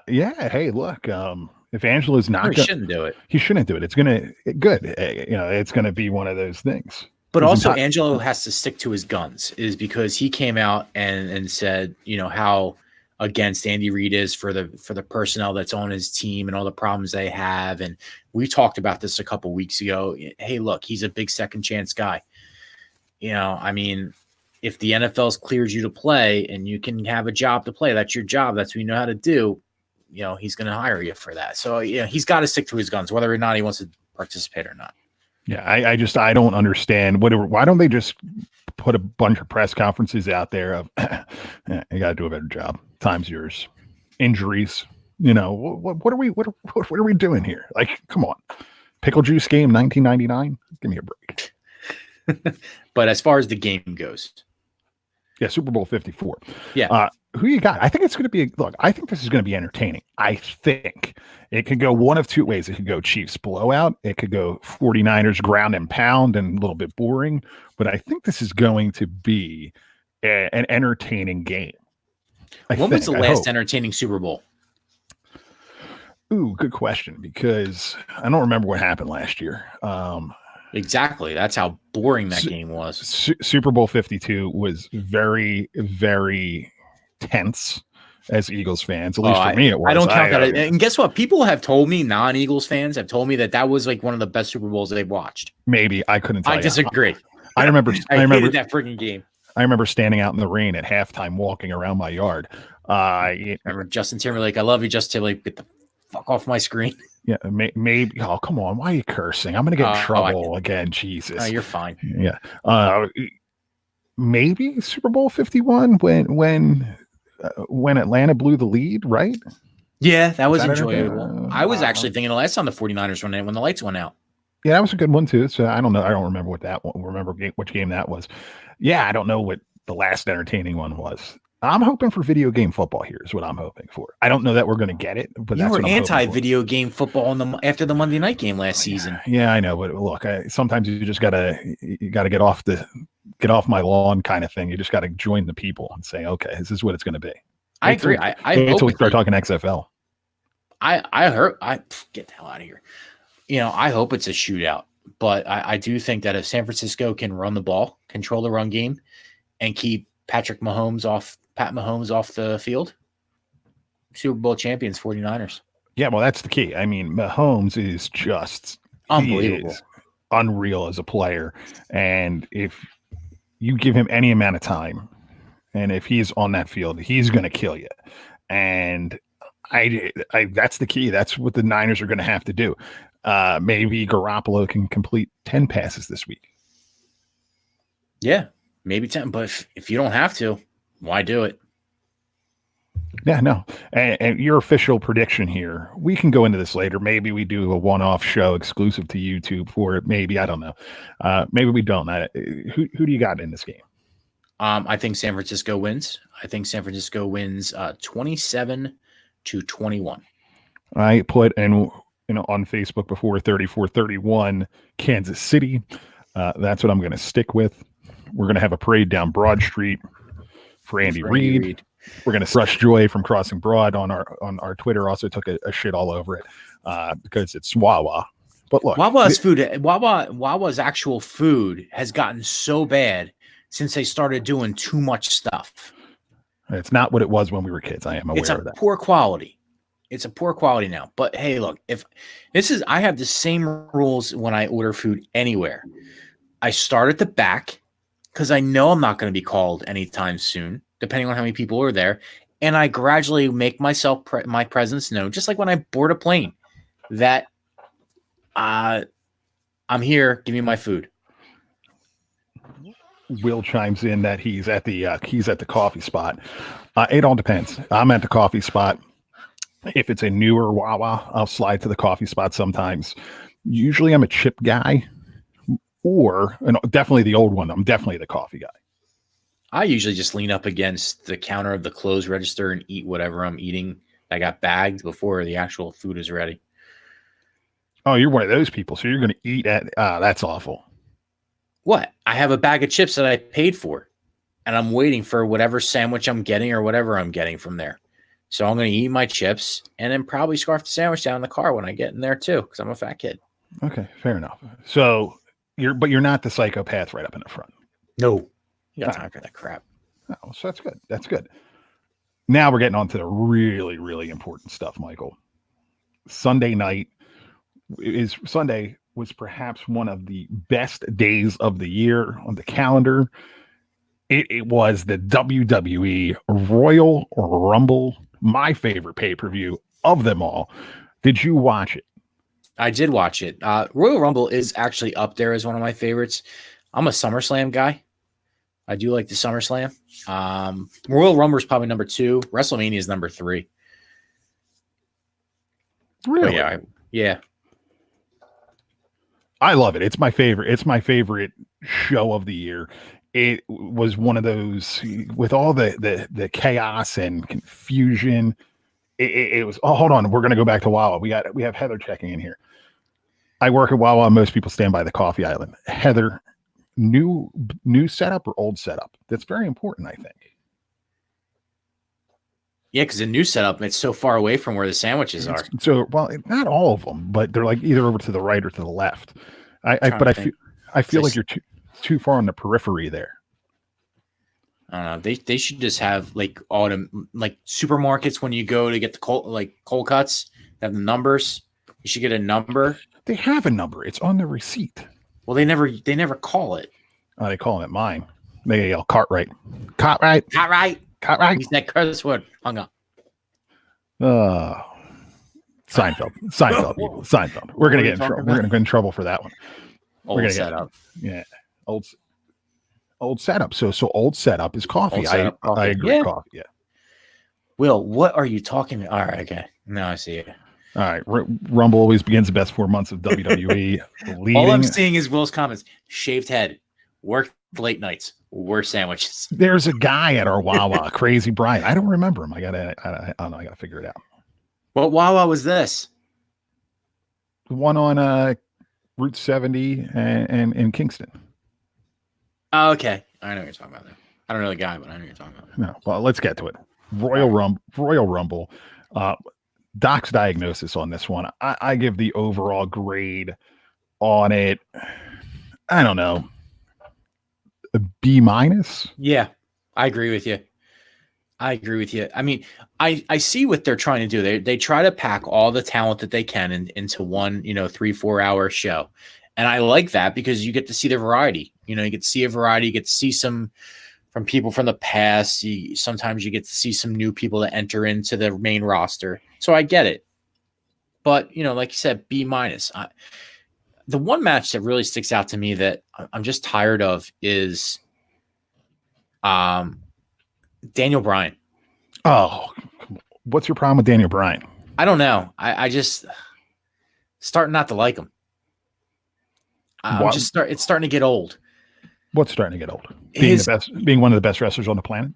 Yeah. Hey, look. If Angelo's not, he shouldn't do it. He shouldn't do it. It's it's gonna be one of those things. But also, Angelo has to stick to his guns, is because he came out and said, how against Andy Reid is for the personnel that's on his team and all the problems they have. And we talked about this a couple weeks ago. Hey, look, he's a big second chance guy. I mean, if the NFL's cleared you to play and you can have a job to play, that's your job. That's what you know how to do. He's going to hire you for that. So, he's got to stick to his guns, whether or not he wants to participate or not. Yeah, I don't understand. Why don't they just put a bunch of press conferences out there of you got to do a better job. Time's yours. Injuries. What are we doing here? Like, come on. Pickle juice game 1999. Give me a break. But as far as the game goes, yeah, Super Bowl 54. Yeah. Who you got? I think it's going to be I think this is going to be entertaining. I think it could go one of two ways. It could go Chiefs blowout. It could go 49ers ground and pound and a little bit boring. But I think this is going to be an entertaining game. When was the last entertaining Super Bowl? Ooh, good question, because I don't remember what happened last year. Exactly. That's how boring that game was. Super Bowl 52 was very, very tense as Eagles fans. At least for me, it was. I don't count that. And guess what? People have told me, non-Eagles fans have told me that was like one of the best Super Bowls they've watched. Maybe. I couldn't tell you. I disagree. I remember hated that freaking game. I remember standing out in the rain at halftime, walking around my yard. I remember Justin Timberlake. I love you, Justin Timberlake. Get the fuck off my screen. Yeah, maybe. Oh, come on. Why are you cursing? I'm going to get in trouble again. Jesus. You're fine. Yeah. Maybe Super Bowl 51 when Atlanta blew the lead, right? Yeah, that was enjoyable. I was actually thinking the last time the 49ers went in when the lights went out. Yeah, that was a good one too. So I don't know. I don't remember which game that was. Yeah, I don't know what the last entertaining one was. I'm hoping for video game football here is what I'm hoping for. I don't know that we're going to get it, but You that's were what I'm hoping for. anti-video game football after the Monday night game last season. Yeah, I know, but look, sometimes you just gotta get off my lawn kind of thing. You just gotta join the people and say, okay, this is what it's going to be. I agree. I hope until we start talking XFL. I get the hell out of here. I hope it's a shootout, but I do think that if San Francisco can run the ball, control the run game, and keep Pat Mahomes off the field, Super Bowl champions 49ers. Yeah, well, that's the key. I mean, Mahomes is just unbelievable, unreal as a player. And if you give him any amount of time, and if he's on that field, he's going to kill you. And I that's the key. That's what the Niners are going to have to do. Maybe Garoppolo can complete 10 passes this week. Yeah, maybe 10. But if you don't have to, why do it? Yeah, no. And your official prediction here, we can go into this later. Maybe we do a one-off show exclusive to YouTube for it. Maybe, I don't know. Maybe we don't. Who do you got in this game? I think San Francisco wins. I think San Francisco wins 27-21. I put on Facebook before 34-31 Kansas City. That's what I'm going to stick with. We're going to have a parade down Broad Street for Andy Reid. We're going to rush Joy from Crossing Broad on our Twitter. Also took a shit all over it because it's Wawa. But look, Wawa's actual food has gotten so bad since they started doing too much stuff. It's not what it was when we were kids. I am aware of that. It's poor quality. It's a poor quality now. But hey, look, I have the same rules when I order food anywhere. I start at the back because I know I'm not going to be called anytime soon, depending on how many people are there. And I gradually make myself my presence known, just like when I board a plane, that I'm here. Give me my food. Will chimes in that he's at the coffee spot. It all depends. I'm at the coffee spot. If it's a newer Wawa, I'll slide to the coffee spot sometimes. Usually I'm a chip guy, or definitely the old one. I'm definitely the coffee guy. I usually just lean up against the counter of the closed register and eat whatever I'm eating. I got bagged before the actual food is ready. Oh, you're one of those people. So you're going to eat at, that's awful. What? I have a bag of chips that I paid for, and I'm waiting for whatever sandwich I'm getting or whatever I'm getting from there. So I'm going to eat my chips and then probably scarf the sandwich down in the car when I get in there too, because I'm a fat kid. Okay, fair enough. So you're not the psychopath right up in the front. No, you got time for that crap. Oh, so that's good. That's good. Now we're getting on to the really, really important stuff, Michael. Sunday was perhaps one of the best days of the year on the calendar. It was the WWE Royal Rumble, my favorite pay-per-view of them all. Did you watch it? I did watch it. Royal Rumble is actually up there as one of my favorites. I'm a SummerSlam guy. I do like the SummerSlam. Royal Rumble is probably number 2. WrestleMania is number 3. Really? Yeah. I love it. It's my favorite. It's my favorite show of the year. It was one of those with all the chaos and confusion. It was. Oh, hold on. We're gonna go back to Wawa. We have Heather checking in here. I work at Wawa. Most people stand by the coffee island. Heather, new setup or old setup? That's very important, I think. Yeah, because the new setup, it's so far away from where the sandwiches are. So, well, not all of them, but they're like either over to the right or to the left. I feel like you're too far on the periphery there. I don't know. They should just have like supermarkets when you go to get the cold cuts. They have the numbers. You should get a number. They have a number. It's on the receipt. Well, they never call it. Oh, they call it mine. They yell Cartwright. Cartwright. Cartwright. Cartwright. He's that curse word hung up. Seinfeld. Seinfeld. We're gonna get in trouble. We're gonna get in trouble for that one. Old setup. Yeah. Old setup. So old setup is coffee. I agree. Yeah. Coffee. Yeah. Will, what are you talking about? All right. Okay. Now I see it. All right. Rumble always begins the best 4 months of WWE. All I'm seeing is Will's comments. Shaved head. Worked late nights. We're sandwiches. There's a guy at our Wawa, Crazy Brian. I don't remember him. I don't know. I gotta figure it out. What Wawa was this? The one on Route 70 and in Kingston. Oh, okay. I know what you're talking about there. I don't know the guy, but I know what you're talking about. No, well, let's get to it. Royal Rumble. Doc's diagnosis on this one. I give the overall grade on it. I don't know. A B-. Yeah, I agree with you. I mean, I see what they're trying to do. They try to pack all the talent that they can into one, 3-4 hour show. And I like that because you get to see the variety. You get to see a variety, you get to see some from people from the past. Sometimes you get to see some new people that enter into the main roster. So I get it. But, like you said, B-. The one match that really sticks out to me that I'm just tired of is Daniel Bryan. Oh, what's your problem with Daniel Bryan? I don't know. I just starting not to like him. It's starting to get old. What's starting to get old? Being one of the best wrestlers on the planet?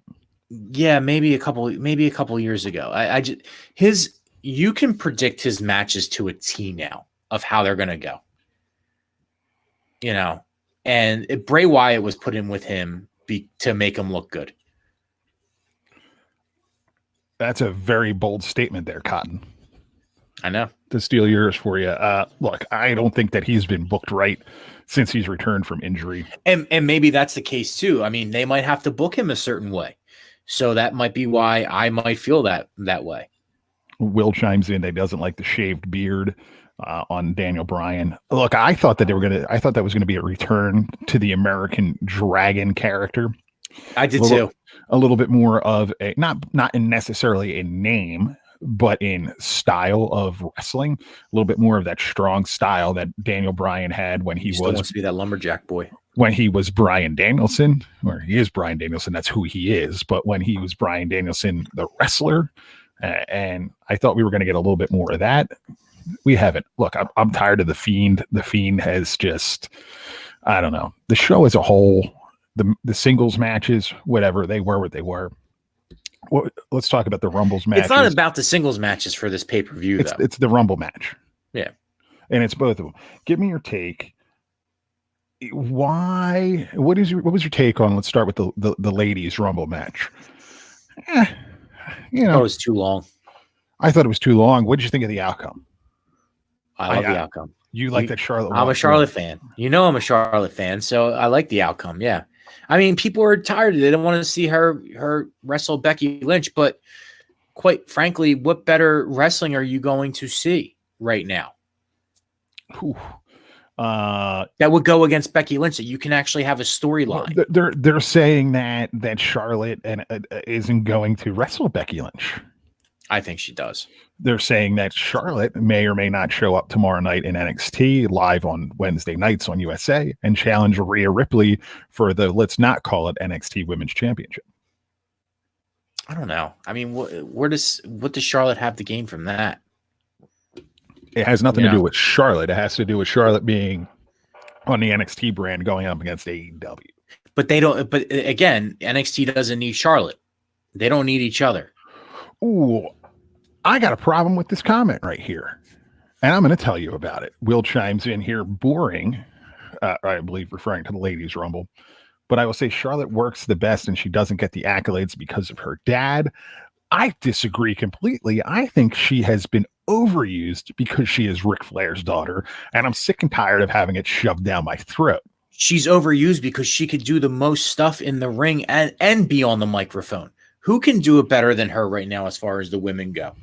Yeah, maybe a couple years ago. You can predict his matches to a T now of how they're going to go. And Bray Wyatt was put in with him to make him look good. That's a very bold statement there, Cotton. I know. To steal yours for you. Look, I don't think that he's been booked right since he's returned from injury. And maybe that's the case too. I mean, they might have to book him a certain way. So that might be why I might feel that way. Will chimes in that he doesn't like the shaved beard on Daniel Bryan. Look, I thought that was gonna be a return to the American Dragon character. I did too. A little bit more of a not in necessarily in name, but in style of wrestling, a little bit more of that strong style that Daniel Bryan had when he wants to be that lumberjack boy. When he was Bryan Danielson, or he is Bryan Danielson, that's who he is. But when he was Bryan Danielson, the wrestler, and I thought we were going to get a little bit more of that. We haven't. Look, I'm tired of the Fiend. The Fiend has just, I don't know. The show as a whole, the singles matches, whatever, they were what they were. Well, let's talk about the Rumbles matches. It's not about the singles matches for this pay-per-view, though. It's the Rumble match. Yeah. And it's both of them. Give me your take. What was your take on, let's start with the ladies Rumble match? It was too long. I thought it was too long. What did you think of the outcome? I love the outcome. You like that Charlotte? I'm a Charlotte fan. I'm a Charlotte fan, so I like the outcome. Yeah. I mean, people are tired. They don't want to see her wrestle Becky Lynch, but quite frankly, what better wrestling are you going to see right now? That would go against Becky Lynch, that you can actually have a storyline. They're saying that Charlotte isn't going to wrestle Becky Lynch. I think she does. They're saying that Charlotte may or may not show up tomorrow night in NXT live on Wednesday nights on USA and challenge Rhea Ripley for the, let's not call it, NXT Women's Championship. I don't know. I mean, what does Charlotte have to gain from that? It has nothing to do with Charlotte. It has to do with Charlotte being on the NXT brand going up against AEW. But they don't. But again, NXT doesn't need Charlotte. They don't need each other. Ooh, I got a problem with this comment right here, and I'm going to tell you about it. Will chimes in here, boring, I believe referring to the Ladies Rumble, but I will say Charlotte works the best and she doesn't get the accolades because of her dad. I disagree completely. I think she has been overused because she is Ric Flair's daughter, and I'm sick and tired of having it shoved down my throat. She's overused because she could do the most stuff in the ring and be on the microphone. Who can do it better than her right now as far as the women go?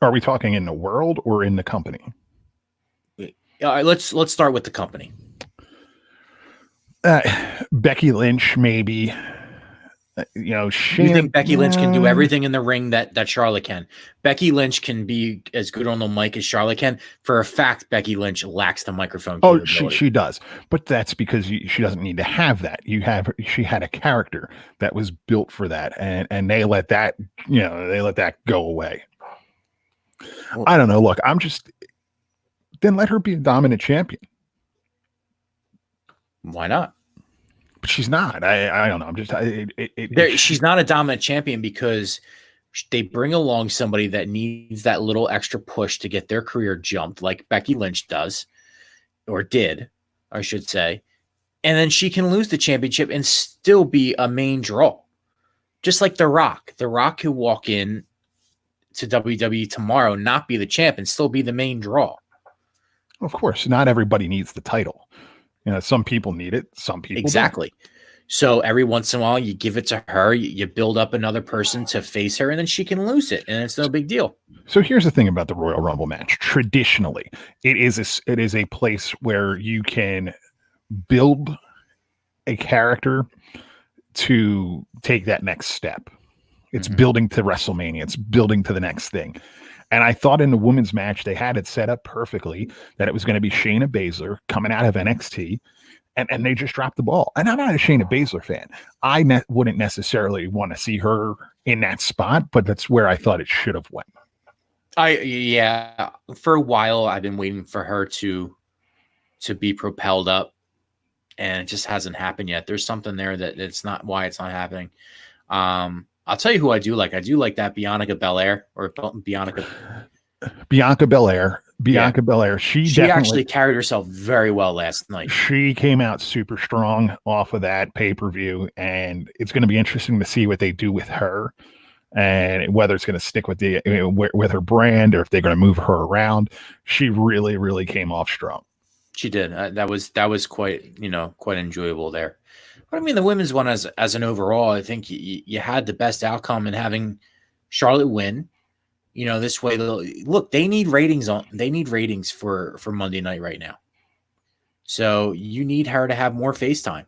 Are we talking in the world or in the company? All right, let's start with the company. Becky Lynch, maybe. You think Becky Lynch can do everything in the ring that Charlotte can? Becky Lynch can be as good on the mic as Charlotte can. For a fact, Becky Lynch lacks the microphone capability. Oh, she does, but that's because she doesn't need to have that. She had a character that was built for that, and they let that go away. Well, I don't know. Look, then let her be a dominant champion. Why not? But she's not. I don't know. I'm just she's not a dominant champion because they bring along somebody that needs that little extra push to get their career jumped, like Becky Lynch does, or did, I should say. And then she can lose the championship and still be a main draw. Just like The Rock. The Rock could walk in to WWE tomorrow, not be the champ, and still be the main draw. Of course, not everybody needs the title. You know, some people need it, some people exactly. Don't. So every once in a while, you give it to her, you build up another person to face her, and then she can lose it, and it's no big deal. So here's the thing about the Royal Rumble match. Traditionally, it is a place where you can build a character to take that next step. It's building to WrestleMania. It's building to the next thing. And I thought in the women's match, they had it set up perfectly that it was going to be Shayna Baszler coming out of NXT, and they just dropped the ball. And I'm not a Shayna Baszler fan. I wouldn't necessarily want to see her in that spot, but that's where I thought it should have went. Yeah, for a while, I've been waiting for her to be propelled up, and it just hasn't happened yet. There's something there that it's not why it's not happening. I'll tell you who I do like. I do like that Bianca Belair or Bianca Belair. Bianca Belair. She actually carried herself very well last night. She came out super strong off of that pay-per-view, and it's going to be interesting to see what they do with her and whether it's going to stick with with her brand or if they're going to move her around. She really, really came off strong. She did. That was quite enjoyable there. But I mean, the women's one as an overall, I think you had the best outcome in having Charlotte win. You know, this way, look, they need ratings for Monday night right now. So you need her to have more face time.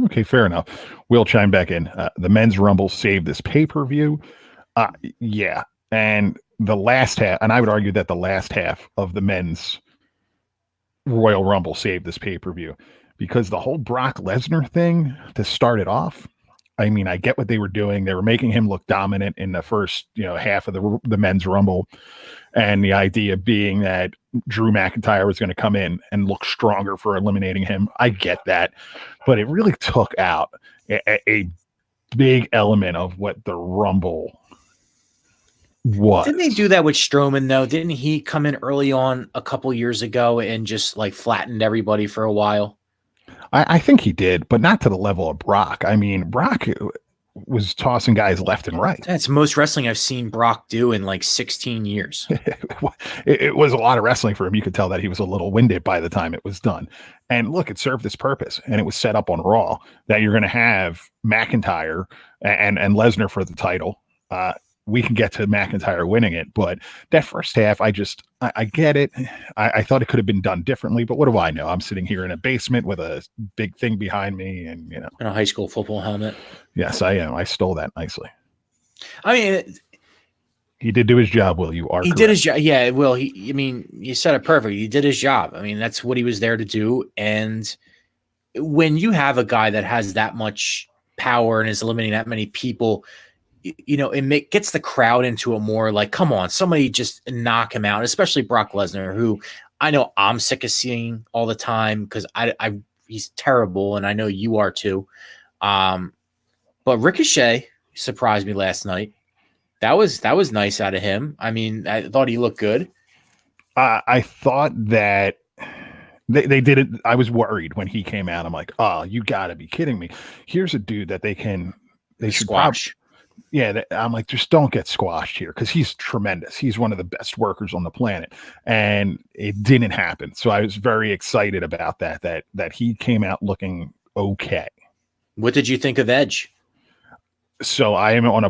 Okay, fair enough. We'll chime back in. The men's Rumble saved this pay-per-view. Yeah. And the last half, and I would argue that the last half of the men's Royal Rumble saved this pay-per-view. Because the whole Brock Lesnar thing to start it off, I mean, I get what they were doing. They were making him look dominant in the first, half of the men's Rumble. And the idea being that Drew McIntyre was going to come in and look stronger for eliminating him. I get that. But it really took out a big element of what the Rumble was. Didn't they do that with Strowman, though? Didn't he come in early on a couple years ago and just like flattened everybody for a while? I think he did, but not to the level of Brock. I mean, Brock was tossing guys left and right. That's most wrestling I've seen Brock do in like 16 years. It was a lot of wrestling for him. You could tell that he was a little winded by the time it was done. And look, it served its purpose, and it was set up on Raw that you're going to have McIntyre and Lesnar for the title. We can get to McIntyre winning it, but that first half, I get it. I thought it could have been done differently, but what do I know? I'm sitting here in a basement with a big thing behind me, and in a high school football helmet. Yes, I am. I stole that nicely. I mean, he did do his job. Will you are? He did his job. Yeah, Will. You said it perfect. He did his job. I mean, that's what he was there to do. And when you have a guy that has that much power and is eliminating that many people, it gets the crowd into a more like, come on, somebody just knock him out, especially Brock Lesnar, who I know I'm sick of seeing all the time because he's terrible, and I know you are too. But Ricochet surprised me last night. That was nice out of him. I mean, I thought he looked good. I thought that they did it. I was worried when he came out. I'm like, oh, you got to be kidding me. Here's a dude that they should squash. I'm like, just don't get squashed here because he's tremendous. He's one of the best workers on the planet, and it didn't happen. So I was very excited about that he came out looking okay. What did you think of Edge? So I am in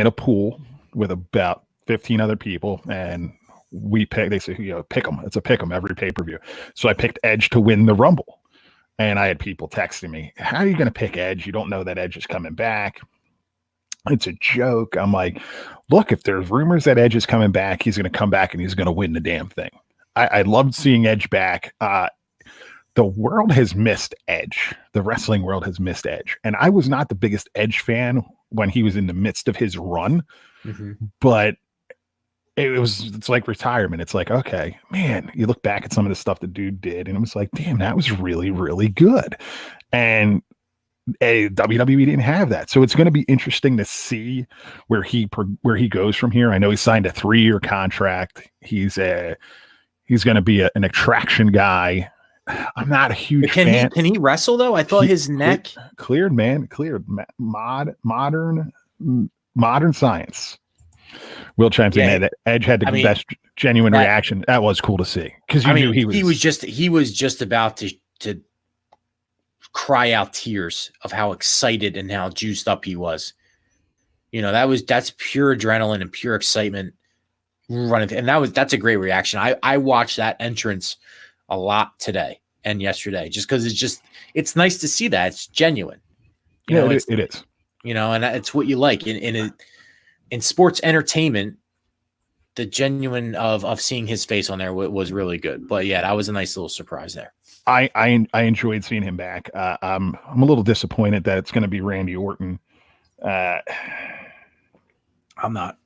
a pool with about 15 other people, and we pick. They say, pick them. It's a pick 'em every pay-per-view. So I picked Edge to win the Rumble, and I had people texting me, "How are you going to pick Edge? You don't know that Edge is coming back." It's a joke. I'm like, look, if there's rumors that Edge is coming back, he's going to come back and he's going to win the damn thing. I loved seeing Edge back. The world has missed Edge. The wrestling world has missed Edge. And I was not the biggest Edge fan when he was in the midst of his run, but it's like retirement. It's like, okay, man, you look back at some of the stuff the dude did, and it was like, damn, that was really, really good. And WWE didn't have that. So it's going to be interesting to see where he goes from here. I know he signed a 3-year contract. He's going to be an attraction guy. I'm not a huge fan. Can he wrestle though? I thought his neck cleared. Modern science. Will chimes in that Edge had the best genuine reaction. That was cool to see, because you knew he was just about to cry out tears of how excited and how juiced up he was. You know, that's pure adrenaline and pure excitement running. And that's a great reaction. I watched that entrance a lot today and yesterday, just because it's nice to see that. It's genuine. You know, it is. You know, and it's what you like in sports entertainment. The genuine of seeing his face on there was really good. But yeah, that was a nice little surprise there. I enjoyed seeing him back. I'm a little disappointed that it's going to be Randy Orton. I'm not.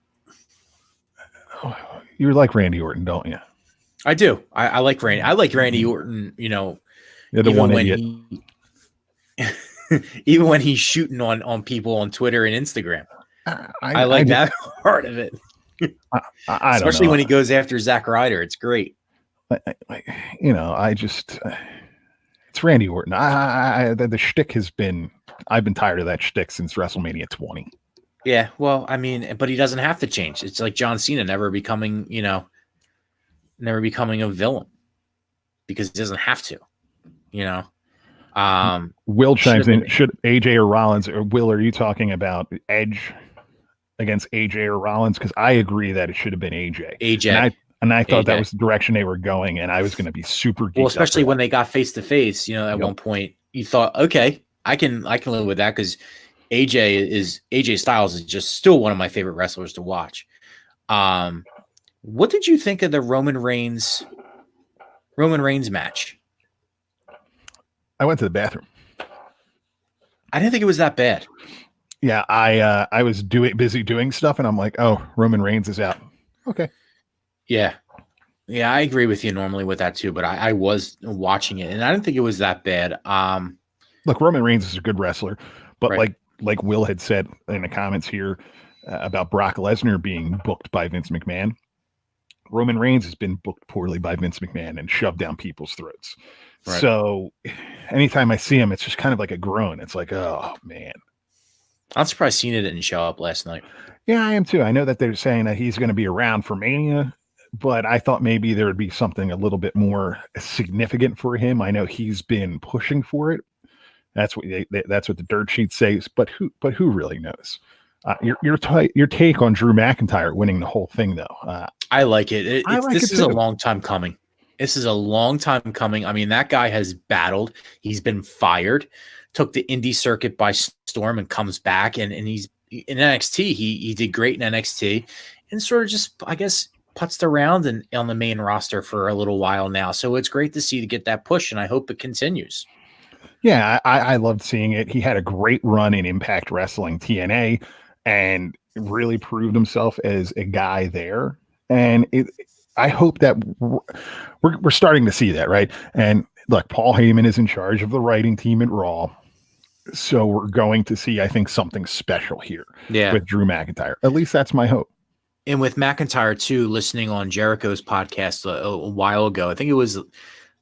You like Randy Orton, don't you? I do. I like Randy. I like Randy Orton. You know, you're the one idiot. Even when he's shooting on people on Twitter and Instagram, I like that part of it. Especially when he goes after Zack Ryder. It's great. You know, it's Randy Orton. The shtick has been, I've been tired of that shtick since WrestleMania 20. Yeah, well, I mean, but he doesn't have to change. It's like John Cena never becoming a villain, because he doesn't have to, you know. Will chimes in. Should AJ or Rollins, or Will, are you talking about Edge against AJ or Rollins? Because I agree that it should have been AJ. And I thought that was the direction they were going, and I was going to be super geeked. Well, especially when they got face to face, you know, at one point you thought, okay, I can live with that, because AJ Styles is just still one of my favorite wrestlers to watch. What did you think of the Roman Reigns match? I went to the bathroom. I didn't think it was that bad. Yeah, I was busy doing stuff, and I'm like, oh, Roman Reigns is out. Okay. Yeah, I agree with you normally with that too, but I was watching it, and I didn't think it was that bad. Look, Roman Reigns is a good wrestler, but right. like Will had said in the comments here about Brock Lesnar being booked by Vince McMahon, Roman Reigns has been booked poorly by Vince McMahon and shoved down people's throats. Right. So anytime I see him, it's just kind of like a groan. It's like, oh man. I'm surprised Cena didn't show up last night. Yeah, I am too. I know that they're saying that he's going to be around for Mania, but I thought maybe there would be something a little bit more significant for him. I know he's been pushing for it. That's what that's what the dirt sheet says. But who really knows? Your take on Drew McIntyre winning the whole thing, though. I like it. This is a long time coming. This is a long time coming. I mean, that guy has battled. He's been fired, took the indie circuit by storm, and comes back. And he's in NXT. He did great in NXT, and sort of just, I guess, putzed around and on the main roster for a little while now. So it's great to see to get that push, and I hope it continues. Yeah, I loved seeing it. He had a great run in Impact Wrestling TNA and really proved himself as a guy there. And I hope that we're starting to see that, right? And look, Paul Heyman is in charge of the writing team at Raw. So we're going to see, I think, something special here with Drew McIntyre. At least that's my hope. And with McIntyre, too, listening on Jericho's podcast a while ago, I think it was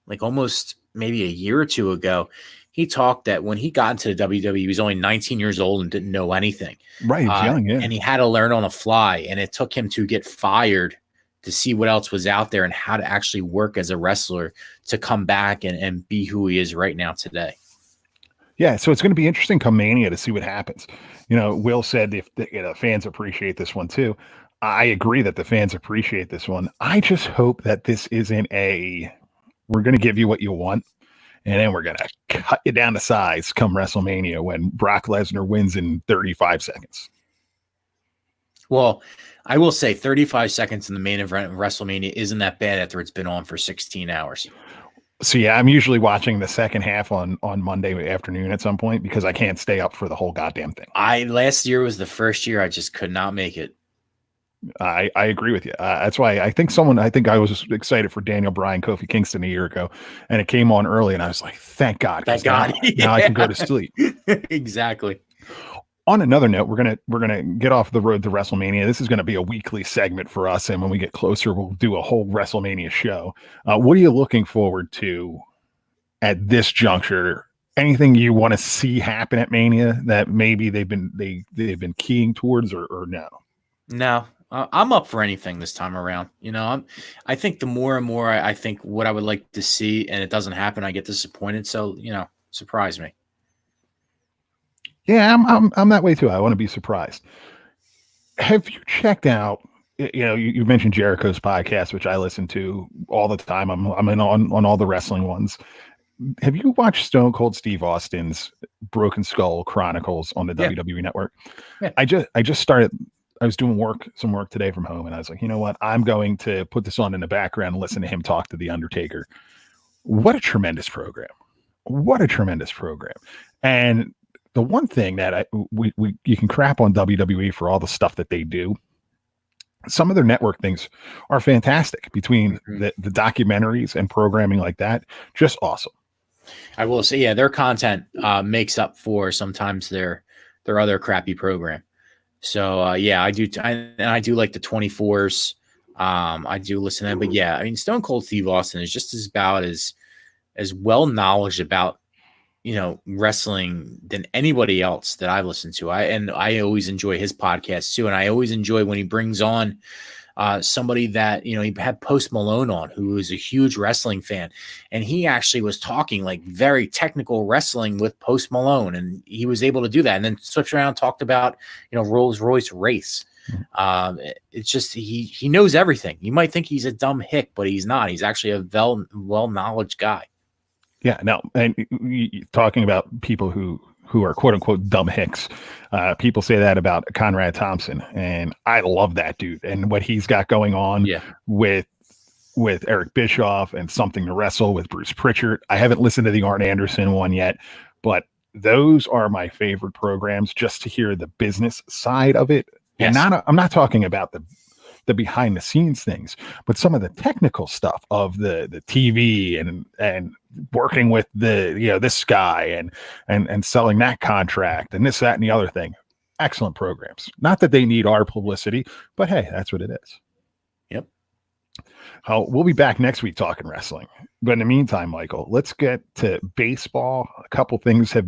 like almost maybe a year or two ago, he talked that when he got into the WWE, he was only 19 years old and didn't know anything. Right, he was young, yeah. And he had to learn on the fly, and it took him to get fired to see what else was out there and how to actually work as a wrestler to come back and be who he is right now today. Yeah, so it's going to be interesting come Mania to see what happens. You know, Will said if the fans appreciate this one too. I agree that the fans appreciate this one. I just hope that this isn't we're going to give you what you want, and then we're going to cut you down to size come WrestleMania when Brock Lesnar wins in 35 seconds. Well, I will say 35 seconds in the main event of WrestleMania isn't that bad after it's been on for 16 hours. So, yeah, I'm usually watching the second half on Monday afternoon at some point because I can't stay up for the whole goddamn thing. Last year was the first year I just could not make it. I agree with you. That's why I think I was excited for Daniel Bryan, Kofi Kingston a year ago, and it came on early, and I was like, thank God, Thank because now, God. now I can go to sleep. Exactly. On another note, we're gonna get off the road to WrestleMania. This is gonna be a weekly segment for us, and when we get closer, we'll do a whole WrestleMania show. What are you looking forward to at this juncture? Anything you want to see happen at Mania that maybe they've been keying towards, or no? No, I'm up for anything this time around. I think the more and more I think what I would like to see, and it doesn't happen, I get disappointed. So, surprise me. Yeah, I'm that way too. I want to be surprised. Have you checked out? You mentioned Jericho's podcast, which I listen to all the time. I'm in on all the wrestling ones. Have you watched Stone Cold Steve Austin's Broken Skull Chronicles on the Yeah. WWE Network? Yeah. I just started. I was doing some work today from home, and I was like, you know what? I'm going to put this on in the background and listen to him talk to the Undertaker. What a tremendous program! What a tremendous program! And the one thing that you can crap on WWE for all the stuff that they do. Some of their network things are fantastic between the documentaries and programming like that. Just awesome. I will say, yeah, their content makes up for sometimes their other crappy program. So yeah, I do. I do like the 24s. I do listen to them, but yeah, I mean, Stone Cold Steve Austin is just as well knowledge about wrestling than anybody else that I've listened to. I always enjoy his podcast too, and I always enjoy when he brings on somebody that he had Post Malone on, who is a huge wrestling fan, and he actually was talking like very technical wrestling with Post Malone, and he was able to do that, and then switched around and talked about Rolls Royce race. It's just he knows everything. You might think he's a dumb hick, but he's not. He's actually a well knowledge guy. Yeah, no, and talking about people who are quote unquote dumb hicks, people say that about Conrad Thompson, and I love that dude and what he's got going on with Eric Bischoff and Something to Wrestle with Bruce Pritchard. I haven't listened to the Arn Anderson one yet, but those are my favorite programs just to hear the business side of it. Yes. And I'm not talking about the behind the scenes things, but some of the technical stuff of the TV and working with this guy and selling that contract and this, that, and the other thing. Excellent programs. Not that they need our publicity, but hey, that's what it is. Yep. We'll be back next week talking wrestling. But in the meantime, Michael, let's get to baseball. A couple things have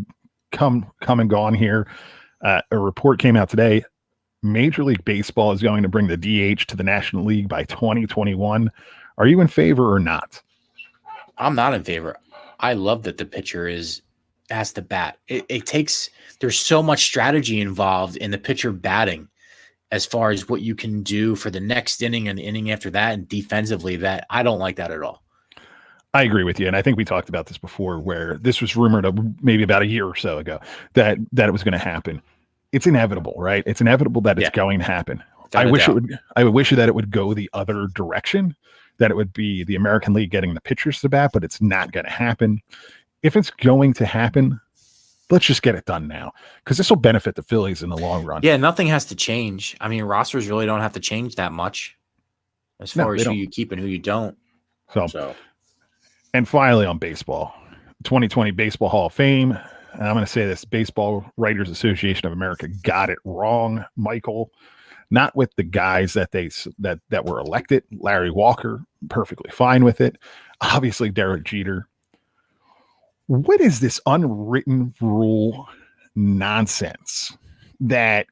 come and gone here. A report came out today. Major League Baseball is going to bring the DH to the National League by 2021. Are you in favor or not? I'm not in favor. I love that the pitcher has to bat. There's so much strategy involved in the pitcher batting as far as what you can do for the next inning and the inning after that and defensively, that I don't like that at all. I agree with you. And I think we talked about this before, where this was rumored maybe about a year or so ago that it was going to happen. It's inevitable, right? It's inevitable that it's going to happen. I wish that it would go the other direction, that it would be the American League getting the pitchers to bat, but it's not going to happen. If it's going to happen, let's just get it done now, because this will benefit the Phillies in the long run. Yeah, nothing has to change. I mean, rosters really don't have to change that much as far as who you keep and who you don't. So. And finally on baseball, 2020 Baseball Hall of Fame. And I'm going to say this: Baseball Writers Association of America got it wrong, Michael. Not with the guys that were elected. Larry Walker, perfectly fine with it. Obviously, Derek Jeter. What is this unwritten rule nonsense that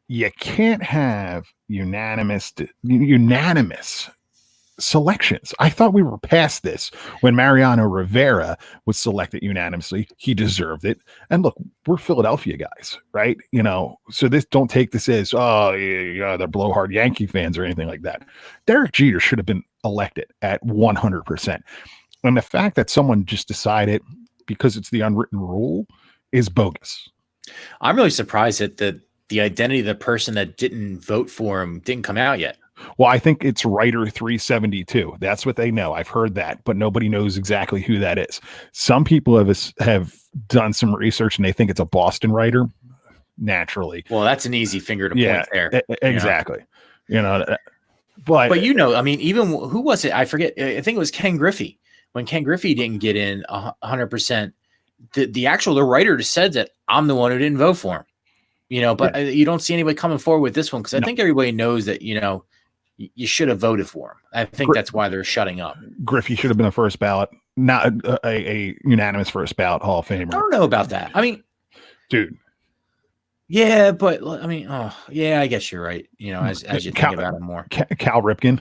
you can't have unanimous selections? I thought we were past this when Mariano Rivera was selected unanimously. He deserved it. And look, we're Philadelphia guys, right? So don't take this as, they're blowhard Yankee fans or anything like that. Derek Jeter should have been elected at 100%. And the fact that someone just decided because it's the unwritten rule is bogus. I'm really surprised that the identity of the person that didn't vote for him didn't come out yet. Well, I think it's writer 372. That's what they know. I've heard that, but nobody knows exactly who that is. Some people have done some research and they think it's a Boston writer. Naturally. Well, that's an easy finger to point there. Exactly. But you know, I mean, even who was it? I forget. I think it was Ken Griffey. When Ken Griffey didn't get in 100%, the writer said that I'm the one who didn't vote for him. But you don't see anybody coming forward with this one because I think everybody knows that you should have voted for him. I think that's why they're shutting up. Griffey should have been a first ballot, not a unanimous first ballot Hall of Famer. I don't know about that. I mean, dude. Yeah, but I mean, I guess you're right. As you think about it more. Cal Ripken.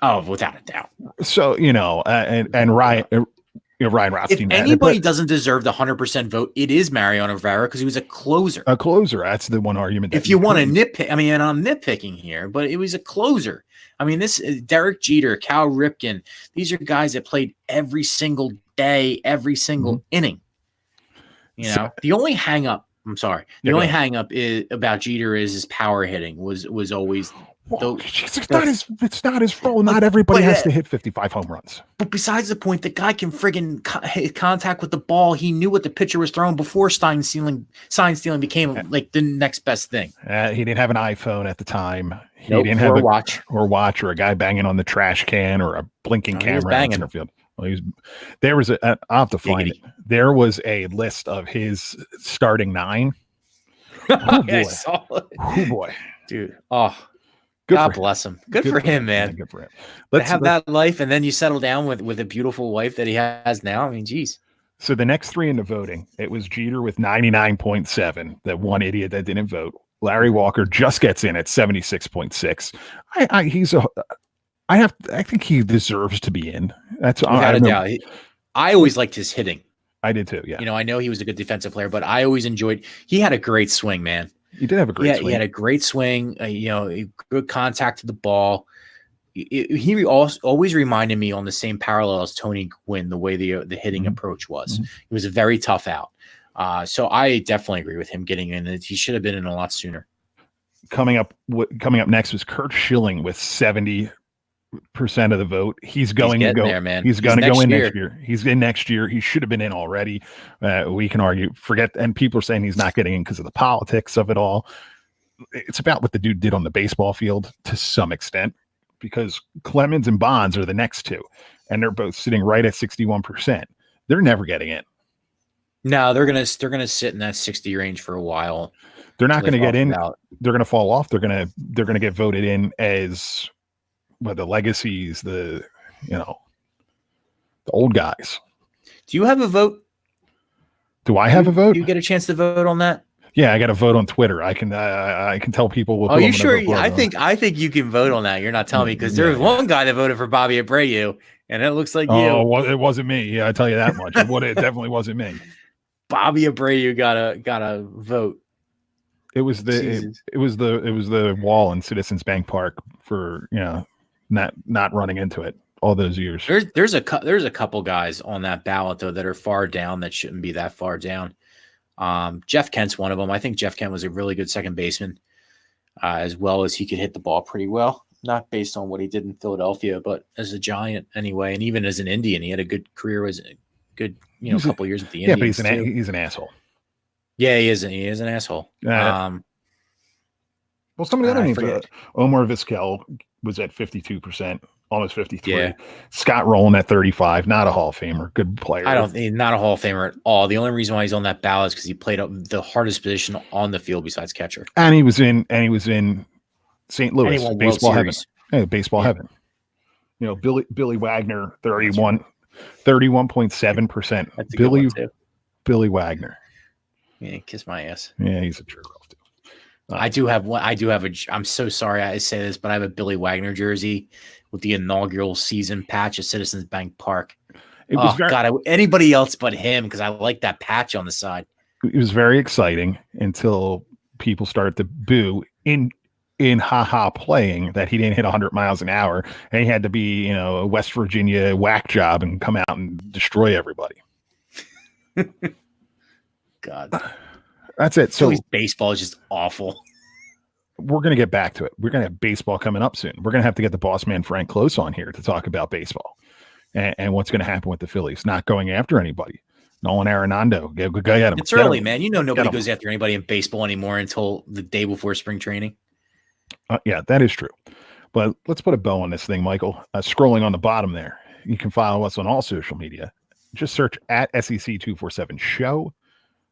Oh, without a doubt. So, and Ryan Rothstein. If anybody doesn't deserve the 100% vote, it is Mariano Rivera because he was a closer. A closer. That's the one argument. If you want to nitpick, I mean, and I'm nitpicking here, but it was a closer. I mean, this Derek Jeter, Cal Ripken, these are guys that played every single day, every single inning. The only hang up, I'm sorry. The only hang up is about Jeter is his power hitting was always. It's not his fault. Not everybody has to hit 55 home runs. But besides the point, the guy can friggin' hit contact with the ball. He knew what the pitcher was throwing before sign stealing became like the next best thing. He didn't have an iPhone at the time. He didn't have a watch or a guy banging on the trash can or a blinking camera in the center field. Well, I'll have to find it. There was a list of his starting 9. Oh boy. I saw it. Oh boy. Dude. Oh. God bless him. Good for him, man. Good for him. Let's have that life, and then you settle down with a beautiful wife that he has now. I mean, geez. So the next 3 in the voting, it was Jeter with 99.7, that one idiot that didn't vote. Larry Walker just gets in at 76.6. I think he deserves to be in. That's without a doubt. I always liked his hitting. I did too. Yeah. I know he was a good defensive player, but I always enjoyed. He had a great swing, man. He did have a great swing. He had a great swing. Good contact to the ball. He always reminded me on the same parallel as Tony Gwynn, the way the hitting approach was. Mm-hmm. He was a very tough out. So I definitely agree with him getting in. He should have been in a lot sooner. Coming up next was Kurt Schilling with 70% of the vote. He's going to go there, man. He's going to go in next year. He's in next year. He should have been in already. We can argue, and people are saying he's not getting in because of the politics of it all. It's about what the dude did on the baseball field to some extent, because Clemens and Bonds are the next 2, and they're both sitting right at 61%. They're never getting in. No, they're gonna sit in that 60 range for a while. They're not going to get in. They're going to fall off. They're going to get voted in as the legacies, the old guys. Do you have a vote? Do I have a vote? Do you get a chance to vote on that? Yeah, I got to vote on Twitter. I can tell people. Oh, you sure? I think you can vote on that. You're not telling me because there was one guy that voted for Bobby Abreu, and it looks like you. Oh, it wasn't me. Yeah, I tell you that much. It definitely wasn't me. Bobby Abreu got a vote. It was the wall in Citizens Bank Park for not running into it all those years. There's a couple guys on that ballot though that are far down that shouldn't be that far down. Jeff Kent's one of them. I think Jeff Kent was a really good second baseman, as well as he could hit the ball pretty well. Not based on what he did in Philadelphia, but as a Giant anyway, and even as an Indian, he had a good career as a good couple years at the Indians. Yeah, but he's an asshole. Yeah, he is an asshole. Well, some of the other names, Omar Vizquel was at 52%, almost 53. Yeah. Scott Rowland at 35, not a Hall of Famer, good player. Not a Hall of Famer at all. The only reason why he's on that ballot is because he played the hardest position on the field besides catcher. And he was in St. Louis, baseball heaven. Hey, baseball heaven. Billy Wagner, 31.7%. Billy Wagner. Yeah, kiss my ass. Yeah, he's a jerk off too. I'm so sorry I say this, but I have a Billy Wagner jersey with the inaugural season patch at Citizens Bank Park. Anybody else but him, because I like that patch on the side. It was very exciting until people started to boo in playing that he didn't hit 100 miles an hour, and he had to be a West Virginia whack job and come out and destroy everybody. God, that's it. So baseball is just awful. We're going to get back to it. We're going to have baseball coming up soon. We're going to have to get the boss man Frank Close on here to talk about baseball and what's going to happen with the Phillies not going after anybody. Nolan Arenado, go get him. It's early, man. Nobody goes after anybody in baseball anymore until the day before spring training. Yeah, that is true. But let's put a bow on this thing, Michael. Scrolling on the bottom there, you can follow us on all social media. Just search at SEC247 Show,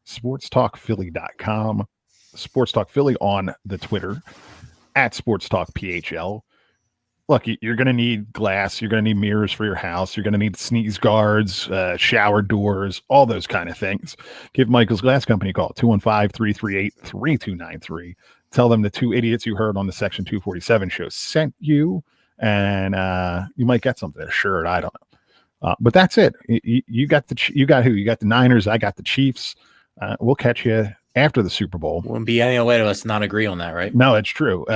sportstalkphilly.com, Sports Talk Philly on the Twitter, at Sports Talk PHL. Look, you're going to need glass. You're going to need mirrors for your house. You're going to need sneeze guards, shower doors, all those kind of things. Give Michael's Glass Company a call, 215-338-3293. Tell them the two idiots you heard on the Section 247 show sent you, and you might get something. A shirt, I don't know. But that's it. You got who? You got the Niners. I got the Chiefs. We'll catch you after the Super Bowl. Wouldn't be any way to us not agree on that, right? No, it's true.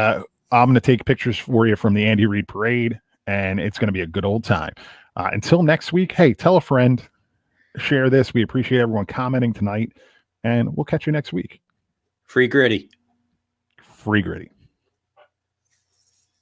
I'm going to take pictures for you from the Andy Reid parade, and it's going to be a good old time. Until next week, hey, tell a friend, share this. We appreciate everyone commenting tonight, and we'll catch you next week. Free Gritty. Free Gritty.